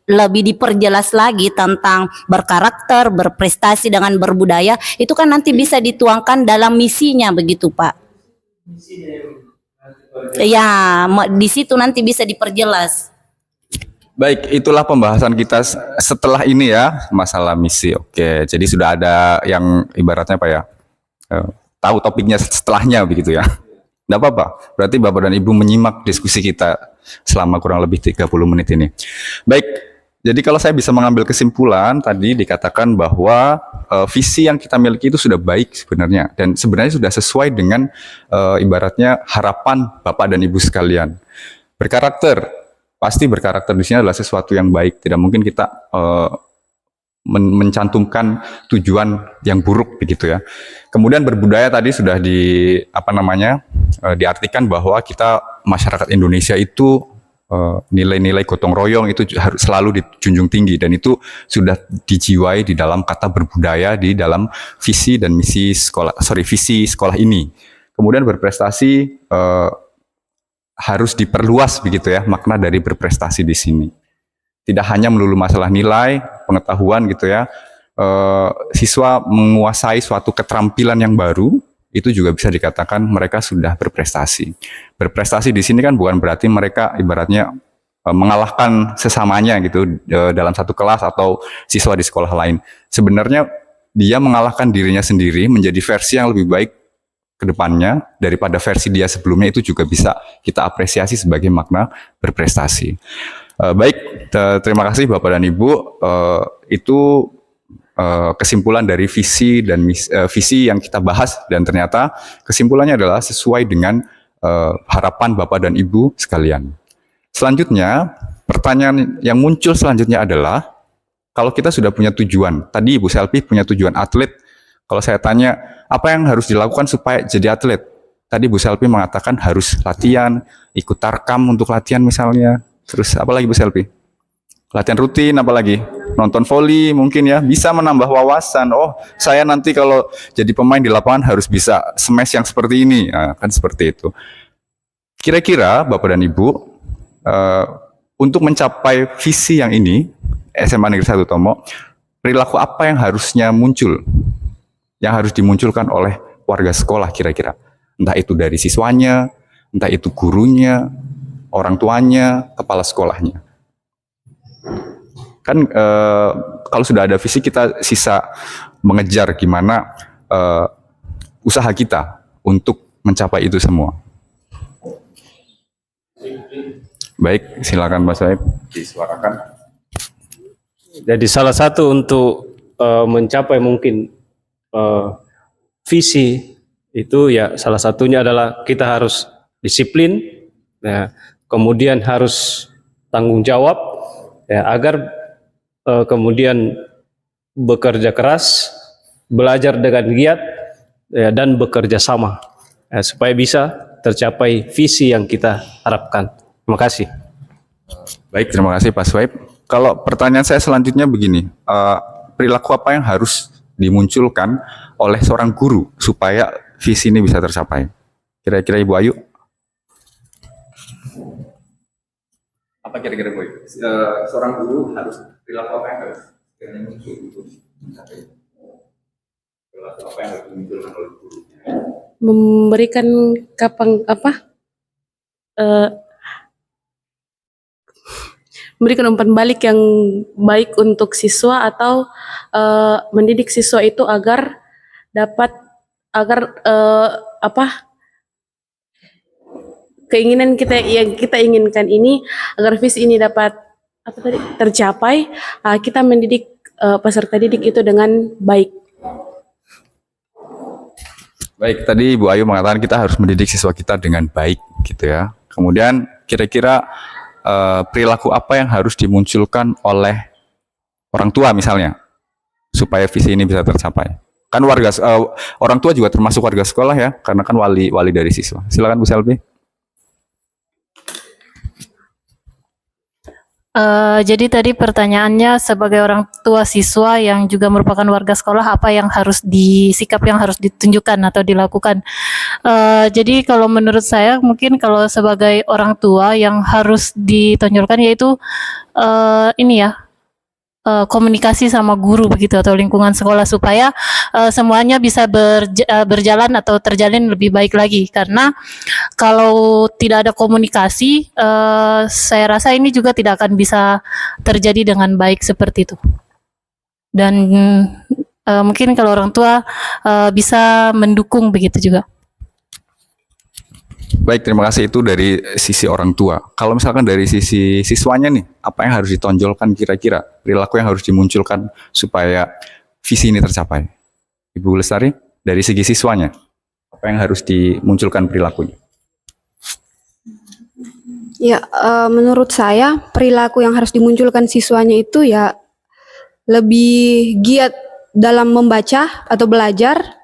Speaker 7: lebih diperjelas lagi tentang berkarakter, berprestasi dengan berbudaya, itu kan nanti bisa dituangkan dalam misinya begitu Pak. Ya, di situ nanti bisa diperjelas.
Speaker 1: Baik, itulah pembahasan kita setelah ini ya, masalah misi. Oke, jadi sudah ada yang ibaratnya apa ya, tahu topiknya setelahnya begitu ya. Tidak apa-apa, berarti Bapak dan Ibu menyimak diskusi kita selama kurang lebih 30 menit ini. Baik, jadi kalau saya bisa mengambil kesimpulan, tadi dikatakan bahwa visi yang kita miliki itu sudah baik sebenarnya. Dan sebenarnya sudah sesuai dengan ibaratnya harapan Bapak dan Ibu sekalian. Berkarakter, pasti berkarakter di sini adalah sesuatu yang baik. Tidak mungkin kita mencantumkan tujuan yang buruk begitu ya. Kemudian berbudaya tadi sudah diartikan bahwa kita masyarakat Indonesia itu nilai-nilai gotong royong itu harus selalu dijunjung tinggi, dan itu sudah dijiwai di dalam kata berbudaya di dalam visi dan misi visi sekolah ini. Kemudian berprestasi harus diperluas begitu ya makna dari berprestasi di sini. Tidak hanya melulu masalah nilai, pengetahuan gitu ya. Siswa menguasai suatu keterampilan yang baru, itu juga bisa dikatakan mereka sudah berprestasi. Berprestasi di sini kan bukan berarti mereka ibaratnya mengalahkan sesamanya gitu dalam satu kelas atau siswa di sekolah lain. Sebenarnya dia mengalahkan dirinya sendiri menjadi versi yang lebih baik ke depannya daripada versi dia sebelumnya, itu juga bisa kita apresiasi sebagai makna berprestasi. Baik, terima kasih Bapak dan Ibu. Itu kesimpulan dari visi dan visi yang kita bahas, dan ternyata kesimpulannya adalah sesuai dengan harapan Bapak dan Ibu sekalian. Selanjutnya, pertanyaan yang muncul selanjutnya adalah, kalau kita sudah punya tujuan, tadi Ibu Selvi punya tujuan atlet, kalau saya tanya, apa yang harus dilakukan supaya jadi atlet? Tadi Bu Selvi mengatakan harus latihan, ikut tarkam untuk latihan misalnya, terus apa lagi Bu Selvi? Latihan rutin, apalagi nonton voli mungkin ya, bisa menambah wawasan. Oh, saya nanti kalau jadi pemain di lapangan harus bisa smash yang seperti ini, nah, kan seperti itu. Kira-kira Bapak dan Ibu, untuk mencapai visi yang ini, SMA Negeri 1 Tomo, perilaku apa yang harusnya muncul, yang harus dimunculkan oleh warga sekolah kira-kira? Entah itu dari siswanya, entah itu gurunya, orang tuanya, kepala sekolahnya. Kan kalau sudah ada visi, kita sisa mengejar gimana usaha kita untuk mencapai itu semua. Baik, silakan Mas Saib disuarakan.
Speaker 3: Jadi salah satu untuk mencapai mungkin visi itu ya, salah satunya adalah kita harus disiplin, ya, kemudian harus tanggung jawab, ya, agar kemudian bekerja keras, belajar dengan giat, ya, dan bekerja sama, ya, supaya bisa tercapai visi yang kita harapkan. Terima kasih.
Speaker 1: Baik, terima kasih Pak Swaib. Kalau pertanyaan saya selanjutnya begini, perilaku apa yang harus dimunculkan oleh seorang guru supaya visi ini bisa tercapai? Kira-kira Ibu Ayu? Apa kira-kira Bu Ayu? Seorang guru harus perilaku apa yang harus muncul untuk mencapai? Perilaku apa yang harus dimunculkan oleh guru?
Speaker 4: Memberikan memberikan umpan balik yang baik untuk siswa, atau mendidik siswa itu agar dapat keinginan kita yang kita inginkan ini, agar visi ini dapat tercapai, kita mendidik peserta didik itu dengan baik.
Speaker 1: Baik, tadi Ibu Ayu mengatakan kita harus mendidik siswa kita dengan baik gitu ya. Kemudian kira-kira perilaku apa yang harus dimunculkan oleh orang tua misalnya supaya visi ini bisa tercapai? Kan orang tua juga termasuk warga sekolah ya, karena kan wali dari siswa. Silakan Bu Selvi.
Speaker 5: Jadi tadi pertanyaannya, sebagai orang tua siswa yang juga merupakan warga sekolah, apa yang harus sikap yang harus ditunjukkan atau dilakukan? Jadi kalau menurut saya, mungkin kalau sebagai orang tua yang harus ditonjolkan yaitu ini ya, komunikasi sama guru begitu, atau lingkungan sekolah, supaya semuanya bisa berjalan atau terjalin lebih baik lagi. Karena kalau tidak ada komunikasi, saya rasa ini juga tidak akan bisa terjadi dengan baik seperti itu. Dan mungkin kalau orang tua bisa mendukung begitu juga.
Speaker 1: Baik, terima kasih. Itu dari sisi orang tua. Kalau misalkan dari sisi siswanya nih, apa yang harus ditonjolkan kira-kira? Perilaku yang harus dimunculkan supaya visi ini tercapai? Ibu Lestari, dari segi siswanya, apa yang harus dimunculkan perilakunya?
Speaker 8: Ya, menurut saya perilaku yang harus dimunculkan siswanya itu ya lebih giat dalam membaca atau belajar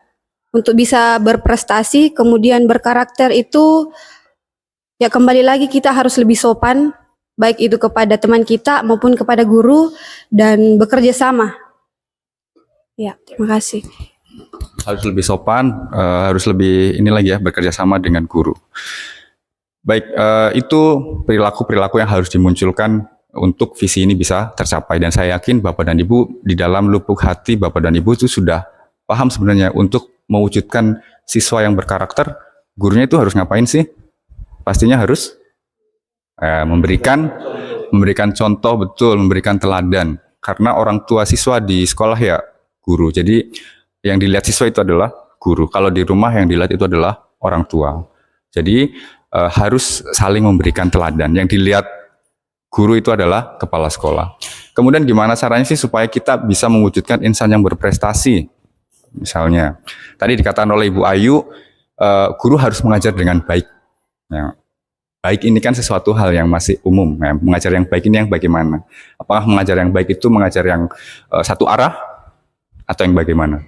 Speaker 8: untuk bisa berprestasi, kemudian berkarakter itu ya kembali lagi kita harus lebih sopan, baik itu kepada teman kita maupun kepada guru, dan bekerja sama. Ya, terima kasih.
Speaker 1: Harus lebih sopan, harus lebih ini lagi ya, bekerja sama dengan guru. Baik, itu perilaku-perilaku yang harus dimunculkan untuk visi ini bisa tercapai. Dan saya yakin Bapak dan Ibu di dalam lubuk hati Bapak dan Ibu itu sudah paham sebenarnya untuk mewujudkan siswa yang berkarakter, gurunya itu harus ngapain sih? Pastinya harus memberikan contoh, betul, memberikan teladan. Karena orang tua siswa di sekolah ya guru. Jadi yang dilihat siswa itu adalah guru. Kalau di rumah yang dilihat itu adalah orang tua. Jadi harus saling memberikan teladan. Yang dilihat guru itu adalah kepala sekolah. Kemudian gimana caranya sih supaya kita bisa mewujudkan insan yang berprestasi? Misalnya, tadi dikatakan oleh Ibu Ayu, guru harus mengajar dengan baik. Ya. Baik ini kan sesuatu hal yang masih umum. Ya. Mengajar yang baik ini yang bagaimana? Apakah mengajar yang baik itu mengajar yang satu arah atau yang bagaimana?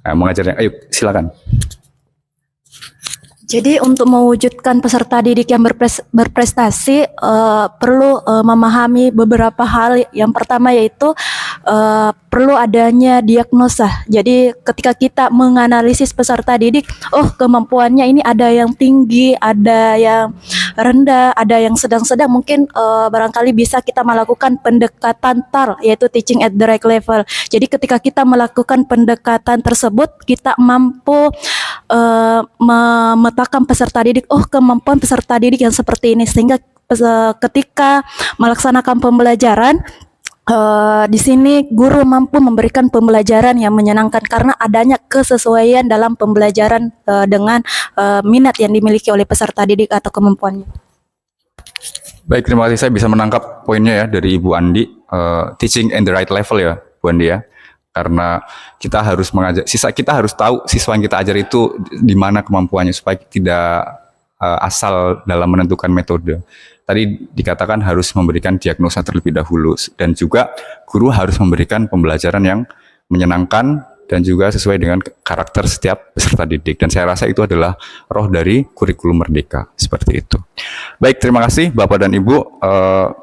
Speaker 1: Nah, mengajar yang, ayo silakan.
Speaker 6: Jadi untuk mewujudkan peserta didik yang berprestasi perlu memahami beberapa hal. Yang pertama yaitu perlu adanya diagnosa. Jadi ketika kita menganalisis peserta didik, oh kemampuannya ini ada yang tinggi, ada yang rendah, ada yang sedang-sedang. Mungkin barangkali bisa kita melakukan pendekatan TAR, yaitu teaching at the right level. Jadi ketika kita melakukan pendekatan tersebut, kita mampu memetakan peserta didik, oh kemampuan peserta didik yang seperti ini, sehingga ketika melaksanakan pembelajaran di sini guru mampu memberikan pembelajaran yang menyenangkan karena adanya kesesuaian dalam pembelajaran dengan minat yang dimiliki oleh peserta didik atau kemampuannya.
Speaker 1: Baik, terima kasih. Saya bisa menangkap poinnya ya dari Ibu Andi, teaching in the right level ya, Bu Andi ya. Karena kita harus mengajar, kita harus tahu siswa yang kita ajar itu di mana kemampuannya supaya tidak asal dalam menentukan metode. Tadi dikatakan harus memberikan diagnosa terlebih dahulu dan juga guru harus memberikan pembelajaran yang menyenangkan dan juga sesuai dengan karakter setiap peserta didik. Dan saya rasa itu adalah roh dari kurikulum merdeka, seperti itu. Baik, terima kasih Bapak dan Ibu.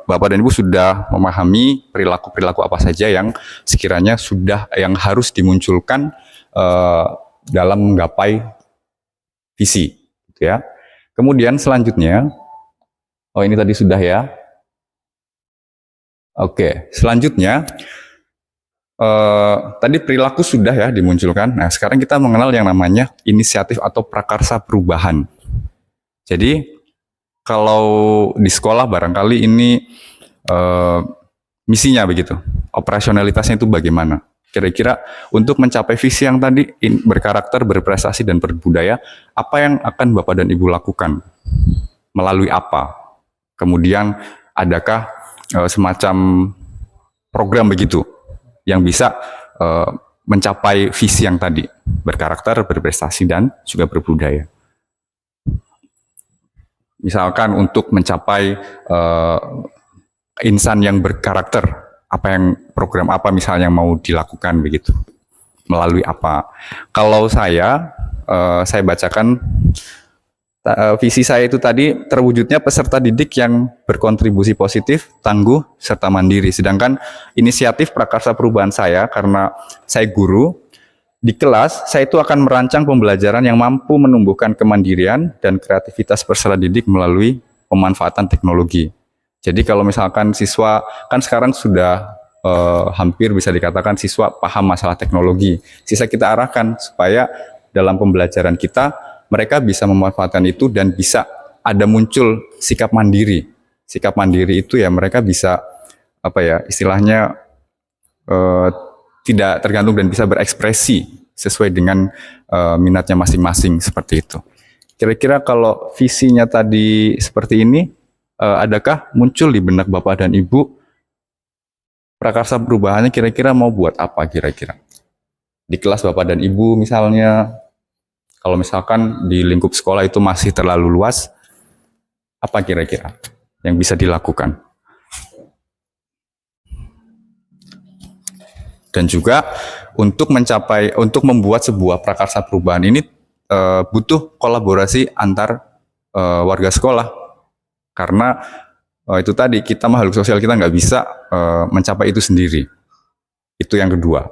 Speaker 1: Bapak dan Ibu sudah memahami perilaku-perilaku apa saja yang sekiranya yang harus dimunculkan dalam menggapai visi. Gitu ya. Kemudian selanjutnya, oh ini tadi sudah ya. Oke, selanjutnya, tadi perilaku sudah ya dimunculkan. Nah, sekarang kita mengenal yang namanya inisiatif atau prakarsa perubahan. Jadi, kalau di sekolah barangkali ini misinya begitu, operasionalitasnya itu bagaimana? Kira-kira untuk mencapai visi yang tadi berkarakter, berprestasi, dan berbudaya, apa yang akan Bapak dan Ibu lakukan? Melalui apa? Kemudian, adakah semacam program begitu yang bisa mencapai visi yang tadi, berkarakter, berprestasi, dan juga berbudaya. Misalkan untuk mencapai insan yang berkarakter, program apa misalnya yang mau dilakukan begitu, melalui apa. Kalau saya bacakan visi saya itu tadi terwujudnya peserta didik yang berkontribusi positif, tangguh, serta mandiri. Sedangkan inisiatif prakarsa perubahan saya, karena saya guru, di kelas saya itu akan merancang pembelajaran yang mampu menumbuhkan kemandirian dan kreativitas peserta didik melalui pemanfaatan teknologi. Jadi kalau misalkan siswa, kan sekarang sudah hampir bisa dikatakan siswa paham masalah teknologi. Sisa kita arahkan supaya dalam pembelajaran kita, mereka bisa memanfaatkan itu dan bisa ada muncul sikap mandiri. Sikap mandiri itu ya mereka bisa istilahnya tidak tergantung dan bisa berekspresi sesuai dengan minatnya masing-masing seperti itu. Kira-kira kalau visinya tadi seperti ini, adakah muncul di benak Bapak dan Ibu prakarsa perubahannya kira-kira mau buat apa kira-kira? Di kelas Bapak dan Ibu misalnya, kalau misalkan di lingkup sekolah itu masih terlalu luas, apa kira-kira yang bisa dilakukan? Dan juga untuk membuat sebuah prakarsa perubahan ini butuh kolaborasi antar warga sekolah. Karena itu tadi, kita makhluk sosial, kita nggak bisa mencapai itu sendiri. Itu yang kedua.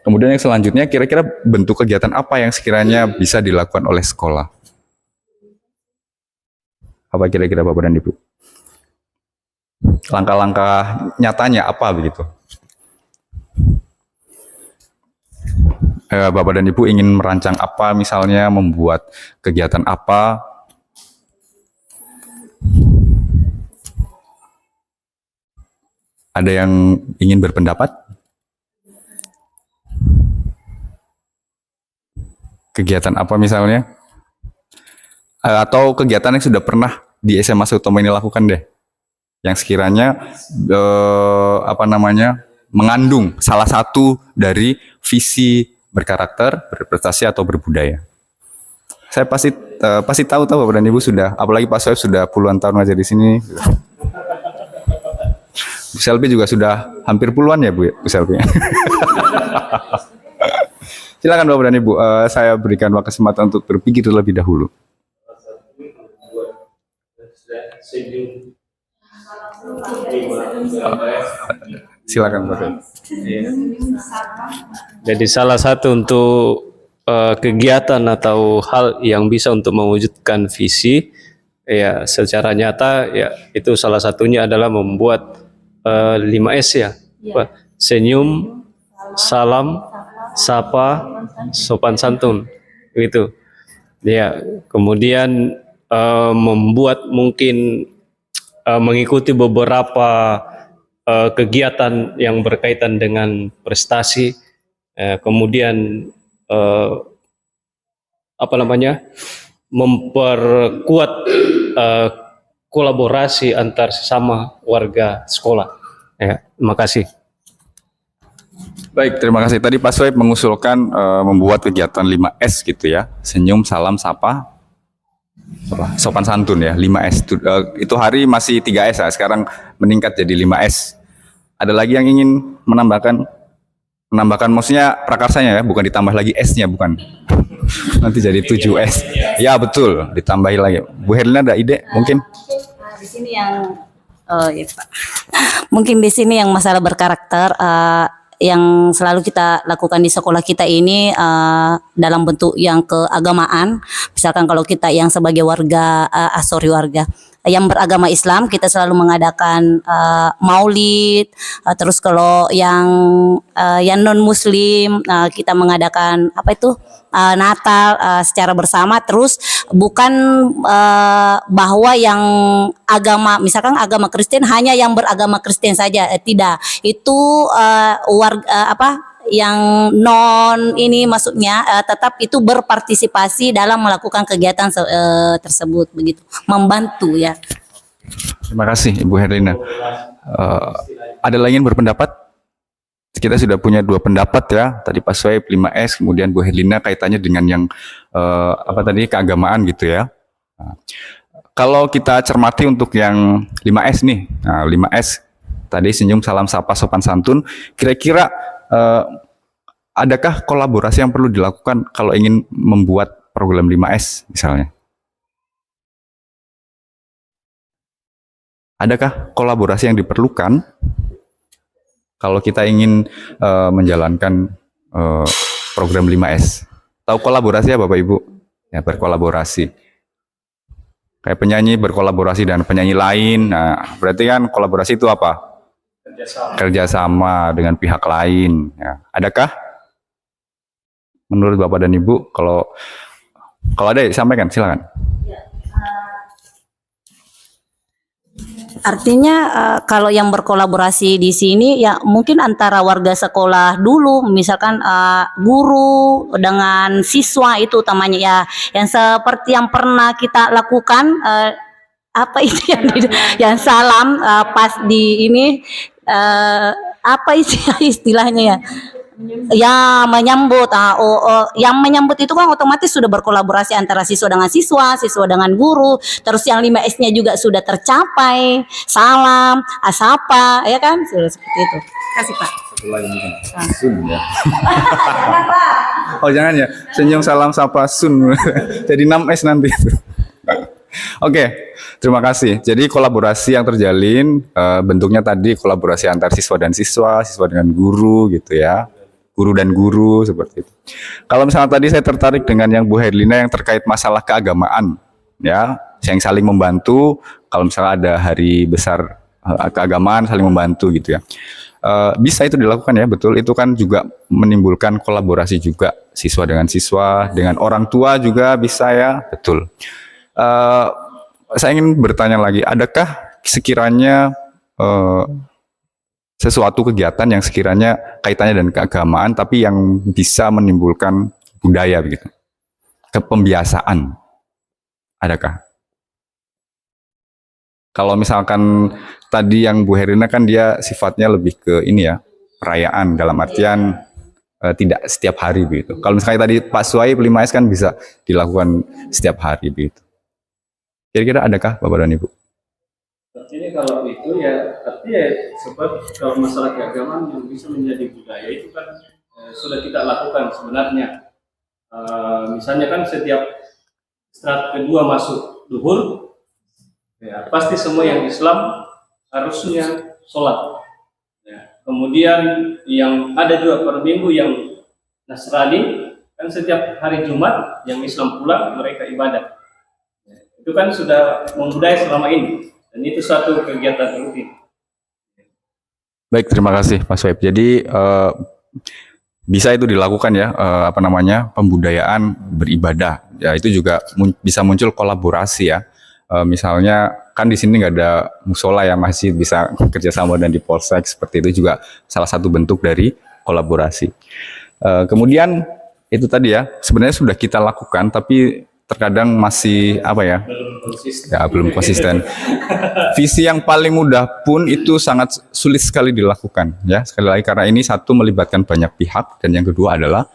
Speaker 1: Kemudian yang selanjutnya, kira-kira bentuk kegiatan apa yang sekiranya bisa dilakukan oleh sekolah? Apa kira-kira Bapak dan Ibu? Langkah-langkah nyatanya apa begitu? Bapak dan Ibu ingin merancang apa misalnya, membuat kegiatan apa? Ada yang ingin berpendapat? Kegiatan apa misalnya? Atau kegiatan yang sudah pernah di SMA Sutomo ini lakukan deh. yang sekiranya mengandung salah satu dari visi berkarakter, berprestasi atau berbudaya. Saya pasti tahu Bapak dan Ibu sudah, apalagi Pak Soeb sudah puluhan tahun ngajar di sini. Bu Selvi juga sudah hampir puluhan ya Bu Selvi. Silakan Bapak dan Ibu, saya berikan waktu kesempatan untuk berpikir terlebih dahulu. Silakan Pak.
Speaker 3: Jadi salah satu untuk kegiatan atau hal yang bisa untuk mewujudkan visi ya secara nyata ya itu salah satunya adalah membuat 5S ya. Senyum, salam, sapa, sopan santun gitu. Ya, kemudian membuat mungkin mengikuti beberapa kegiatan yang berkaitan dengan prestasi, kemudian memperkuat kolaborasi antar sesama warga sekolah. Ya, terima kasih.
Speaker 1: Baik, terima kasih. Tadi Pak Soeb mengusulkan membuat kegiatan 5S gitu ya. Senyum, salam, sapa, sopan santun ya, 5S. Itu hari masih 3S ya, sekarang meningkat jadi 5S. Ada lagi yang ingin menambahkan maksudnya prakarsanya ya, bukan ditambah lagi S-nya, bukan. Nanti jadi 7S. Ya betul, ditambahin lagi. Bu Herlina ada ide mungkin?
Speaker 7: Di sini yang ya Pak. Mungkin di sini yang masalah berkarakter yang selalu kita lakukan di sekolah kita ini dalam bentuk yang keagamaan. Misalkan kalau kita yang sebagai warga warga yang beragama Islam, kita selalu mengadakan maulid. Terus kalau yang non Muslim kita mengadakan Natal secara bersama. Terus bukan bahwa yang agama, misalkan agama Kristen hanya yang beragama Kristen saja, tidak. Itu yang non ini maksudnya tetap itu berpartisipasi dalam melakukan kegiatan tersebut, begitu, membantu ya.
Speaker 1: Terima kasih Ibu Herlina. Ada lagi yang berpendapat? Kita sudah punya 2 pendapat ya. Tadi Pak Soeb 5S, kemudian Bu Herlina kaitannya dengan yang keagamaan gitu ya. Kalau kita cermati untuk yang 5S nih, 5S tadi senyum, salam, sapa, sopan santun, kira-kira adakah kolaborasi yang perlu dilakukan kalau ingin membuat program 5S misalnya? Adakah kolaborasi yang diperlukan kalau kita ingin menjalankan program 5S? Tahu kolaborasi ya Bapak Ibu? Ya, berkolaborasi. Kayak penyanyi berkolaborasi dengan penyanyi lain. Nah, berarti kan kolaborasi itu apa? Kerjasama dengan pihak lain. Ya. Adakah menurut Bapak dan Ibu? Kalau ada sampaikan, silakan.
Speaker 7: Artinya kalau yang berkolaborasi di sini ya mungkin antara warga sekolah dulu, misalkan guru dengan siswa itu utamanya ya, yang seperti yang pernah kita lakukan yang salam pas di ini istilahnya ya. Ya menyambut, yang menyambut itu kan otomatis sudah berkolaborasi antara siswa dengan siswa, siswa dengan guru. Terus yang 5S-nya juga sudah tercapai, salam, sapa, ya kan, sudah seperti itu. Kasih Pak.
Speaker 1: Satu lagi mungkin, sun ya. Oh jangan ya, senyum, salam, sapa, sun. Jadi 6S nanti. Oke, terima kasih. Jadi kolaborasi yang terjalin bentuknya tadi kolaborasi antar siswa dan siswa, siswa dengan guru gitu ya. Guru dan guru seperti itu. Kalau misalnya tadi saya tertarik dengan yang Bu Herlina yang terkait masalah keagamaan ya, yang saling membantu. Kalau misalnya ada hari besar keagamaan saling membantu gitu ya. Bisa itu dilakukan ya, betul. Itu kan juga menimbulkan kolaborasi juga siswa, dengan orang tua juga bisa ya, betul. Saya ingin bertanya lagi, adakah sekiranya sesuatu kegiatan yang sekiranya kaitannya dengan keagamaan tapi yang bisa menimbulkan budaya begitu, kepembiasaan, adakah? Kalau misalkan tadi yang Bu Herina kan dia sifatnya lebih ke ini ya, perayaan dalam artian tidak setiap hari begitu. Kalau misalnya tadi Pak Suhaib 5S kan bisa dilakukan setiap hari begitu. Kira-kira adakah Bapak dan Ibu?
Speaker 3: Artinya kalau itu ya, artinya sebab kalau masalah keagamaan yang bisa menjadi budaya itu kan sudah kita lakukan sebenarnya. Misalnya kan setiap strat kedua masuk duhur, ya, pasti semua yang Islam harusnya sholat. Ya. Kemudian yang ada juga per minggu yang Nasrani, kan setiap hari Jumat yang Islam pulang mereka ibadah. Ya. Itu kan sudah membudaya selama ini, dan itu satu kegiatan rutin.
Speaker 1: Baik, terima kasih Pak Suhaib. Jadi bisa itu dilakukan ya, pembudayaan beribadah. Ya itu juga bisa muncul kolaborasi ya. Misalnya kan di sini nggak ada musola ya, masjid bisa kerjasama dan di polsek, seperti itu juga salah satu bentuk dari kolaborasi. Kemudian itu tadi ya, sebenarnya sudah kita lakukan tapi terkadang masih belum konsisten. Visi yang paling mudah pun itu sangat sulit sekali dilakukan ya. Sekali lagi karena ini satu melibatkan banyak pihak dan yang kedua adalah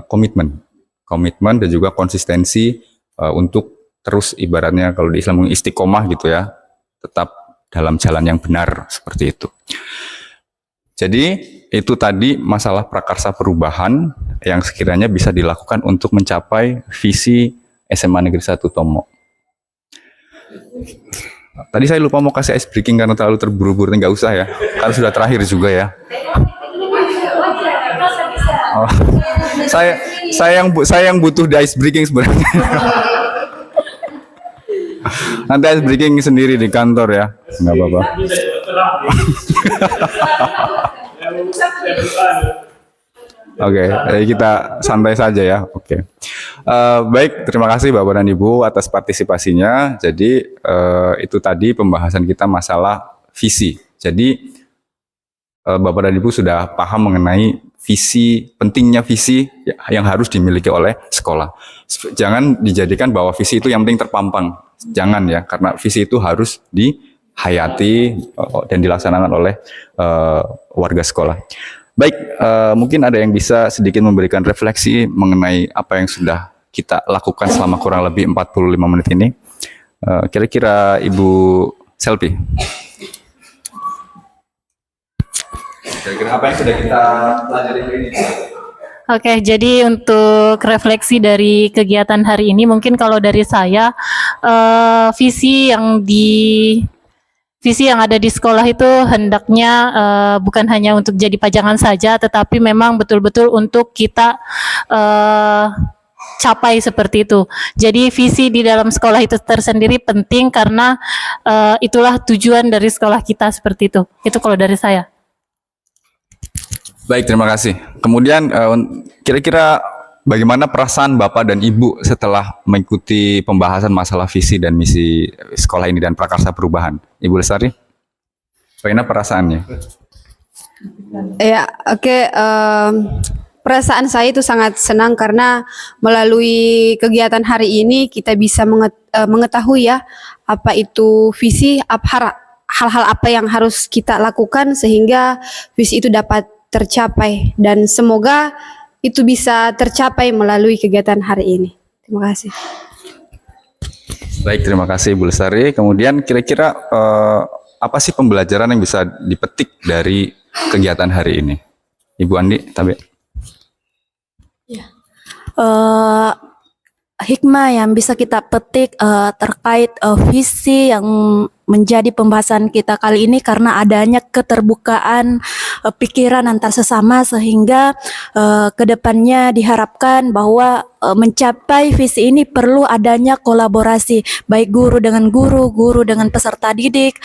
Speaker 1: komitmen dan juga konsistensi untuk terus ibaratnya kalau di Islam istiqomah gitu ya, tetap dalam jalan yang benar seperti itu. Jadi itu tadi masalah prakarsa perubahan yang sekiranya bisa dilakukan untuk mencapai visi SMA Negeri 1 Tomo. Tadi saya lupa mau kasih ice breaking karena terlalu terburu-buru, nggak usah ya, karena sudah terakhir juga ya. Oh, saya yang butuh di ice breaking sebenarnya. Nanti ice breaking sendiri di kantor ya, nggak apa-apa. Oke, jadi kita santai saja ya. Oke. Baik, terima kasih Bapak dan Ibu atas partisipasinya. Jadi itu tadi pembahasan kita masalah visi. Jadi Bapak dan Ibu sudah paham mengenai pentingnya visi yang harus dimiliki oleh sekolah. Jangan dijadikan bahwa visi itu yang penting terpampang. Jangan ya, karena visi itu harus dihayati dan dilaksanakan oleh warga sekolah. Baik, mungkin ada yang bisa sedikit memberikan refleksi mengenai apa yang sudah kita lakukan selama kurang lebih 45 menit ini. Kira-kira Ibu Selvi. Kira-kira apa yang sudah kita pelajari hari ini?
Speaker 5: Oke, jadi untuk refleksi dari kegiatan hari ini, mungkin kalau dari saya, visi yang ada di sekolah itu hendaknya bukan hanya untuk jadi pajangan saja, tetapi memang betul-betul untuk kita capai seperti itu. Jadi visi di dalam sekolah itu tersendiri penting karena itulah tujuan dari sekolah kita seperti itu. Itu kalau dari saya.
Speaker 1: Baik, terima kasih. Kemudian kira-kira bagaimana perasaan Bapak dan Ibu setelah mengikuti pembahasan masalah visi dan misi sekolah ini dan prakarsa perubahan? Ibu Lestari, bagaimana perasaannya?
Speaker 8: Ya, oke. Perasaan saya itu sangat senang karena melalui kegiatan hari ini kita bisa mengetahui ya apa itu visi, hal-hal apa yang harus kita lakukan sehingga visi itu dapat tercapai dan semoga itu bisa tercapai melalui kegiatan hari ini. Terima kasih.
Speaker 1: Baik, terima kasih Bu Lestari. Kemudian kira-kira apa sih pembelajaran yang bisa dipetik dari kegiatan hari ini? Ibu Andi, Tabe.
Speaker 6: Hikmah yang bisa kita petik terkait visi yang menjadi pembahasan kita kali ini karena adanya keterbukaan pikiran antar sesama sehingga kedepannya diharapkan bahwa mencapai visi ini perlu adanya kolaborasi baik guru dengan peserta didik,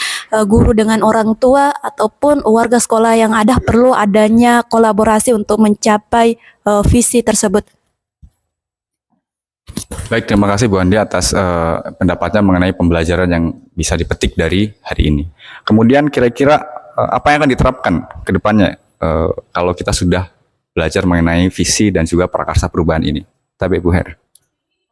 Speaker 6: guru dengan orang tua ataupun warga sekolah yang ada, perlu adanya kolaborasi untuk mencapai visi tersebut.
Speaker 1: Baik, terima kasih Bu Andi atas pendapatnya mengenai pembelajaran yang bisa dipetik dari hari ini. Kemudian kira-kira apa yang akan diterapkan ke depannya kalau kita sudah belajar mengenai visi dan juga prakarsa perubahan ini? Tapi Bu Her.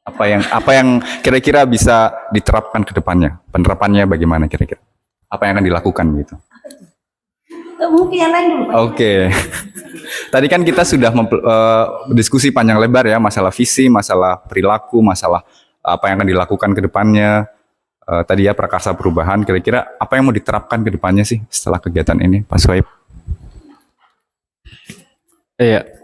Speaker 1: Apa yang kira-kira bisa diterapkan ke depannya? Penerapannya bagaimana kira-kira? Apa yang akan dilakukan gitu?
Speaker 7: Mungkin yang lain dulu, Pak.
Speaker 1: Oke. Tadi kan kita sudah diskusi panjang lebar ya, masalah visi, masalah perilaku, masalah apa yang akan dilakukan ke depannya. Tadi ya prakarsa perubahan, kira-kira apa yang mau diterapkan ke depannya sih setelah kegiatan ini, Pak Suhaib?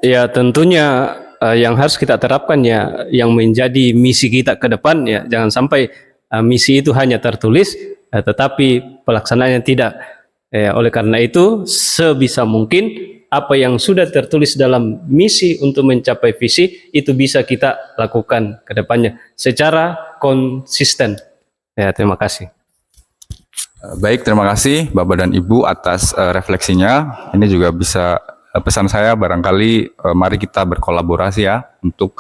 Speaker 3: Ya tentunya yang harus kita terapkan ya, yang menjadi misi kita ke depan ya, jangan sampai misi itu hanya tertulis, tetapi pelaksanaannya tidak. Oleh karena itu, sebisa mungkin apa yang sudah tertulis dalam misi untuk mencapai visi itu bisa kita lakukan ke depannya secara konsisten. Ya, terima kasih.
Speaker 1: Baik, terima kasih Bapak dan Ibu atas refleksinya. Ini juga bisa pesan saya barangkali mari kita berkolaborasi ya untuk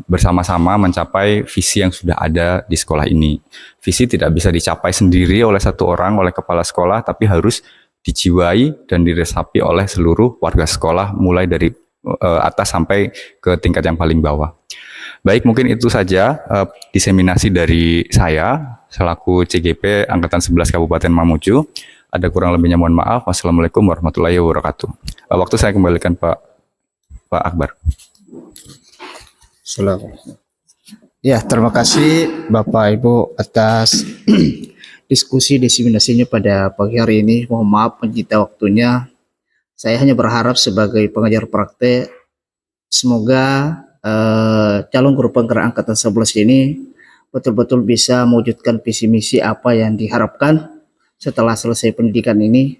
Speaker 1: bersama-sama mencapai visi yang sudah ada di sekolah ini. Visi tidak bisa dicapai sendiri oleh satu orang, oleh kepala sekolah, tapi harus dijiwai dan diresapi oleh seluruh warga sekolah mulai dari atas sampai ke tingkat yang paling bawah. Baik, mungkin itu saja diseminasi dari saya selaku CGP Angkatan 11 Kabupaten Mamuju. Ada kurang lebihnya mohon maaf. Wassalamualaikum warahmatullahi wabarakatuh. Waktu saya kembalikan Pak Akbar.
Speaker 2: Ya, terima kasih Bapak Ibu atas diskusi diseminasinya pada pagi hari ini. Mohon maaf menyita waktunya. Saya hanya berharap sebagai pengajar praktek, semoga calon guru penggerak Angkatan 11 ini betul-betul bisa mewujudkan visi misi apa yang diharapkan setelah selesai pendidikan ini,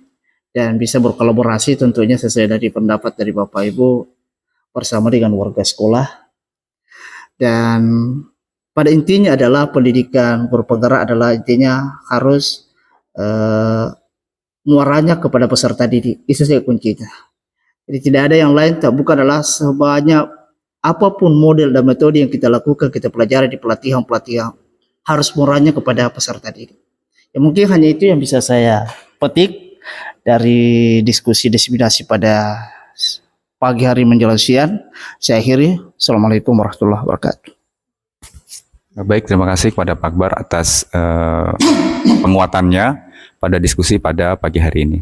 Speaker 2: dan bisa berkolaborasi tentunya sesuai dari pendapat dari Bapak Ibu bersama dengan warga sekolah. Dan pada intinya adalah pendidikan guru penggerak adalah intinya harus muaranya kepada peserta didik. Itu saja kuncinya. Jadi tidak ada yang lain, bukan adalah sebanyak apapun model dan metode yang kita lakukan, kita pelajari di pelatihan-pelatihan, harus muaranya kepada peserta didik. Ya, mungkin hanya itu yang bisa saya petik dari diskusi diseminasi pada pagi hari menjelang siang. Saya akhiri. Assalamualaikum warahmatullahi wabarakatuh.
Speaker 1: Baik, terima kasih kepada Pak Akbar atas penguatannya pada diskusi pada pagi hari ini.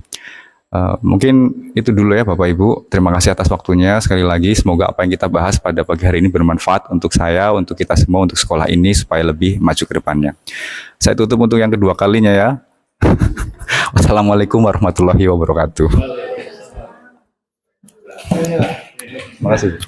Speaker 1: Mungkin itu dulu ya Bapak Ibu. Terima kasih atas waktunya. Sekali lagi semoga apa yang kita bahas pada pagi hari ini bermanfaat untuk saya, untuk kita semua, untuk sekolah ini supaya lebih maju ke depannya. Saya tutup untuk yang kedua kalinya ya. Wassalamualaikum warahmatullahi wabarakatuh. Terima kasih.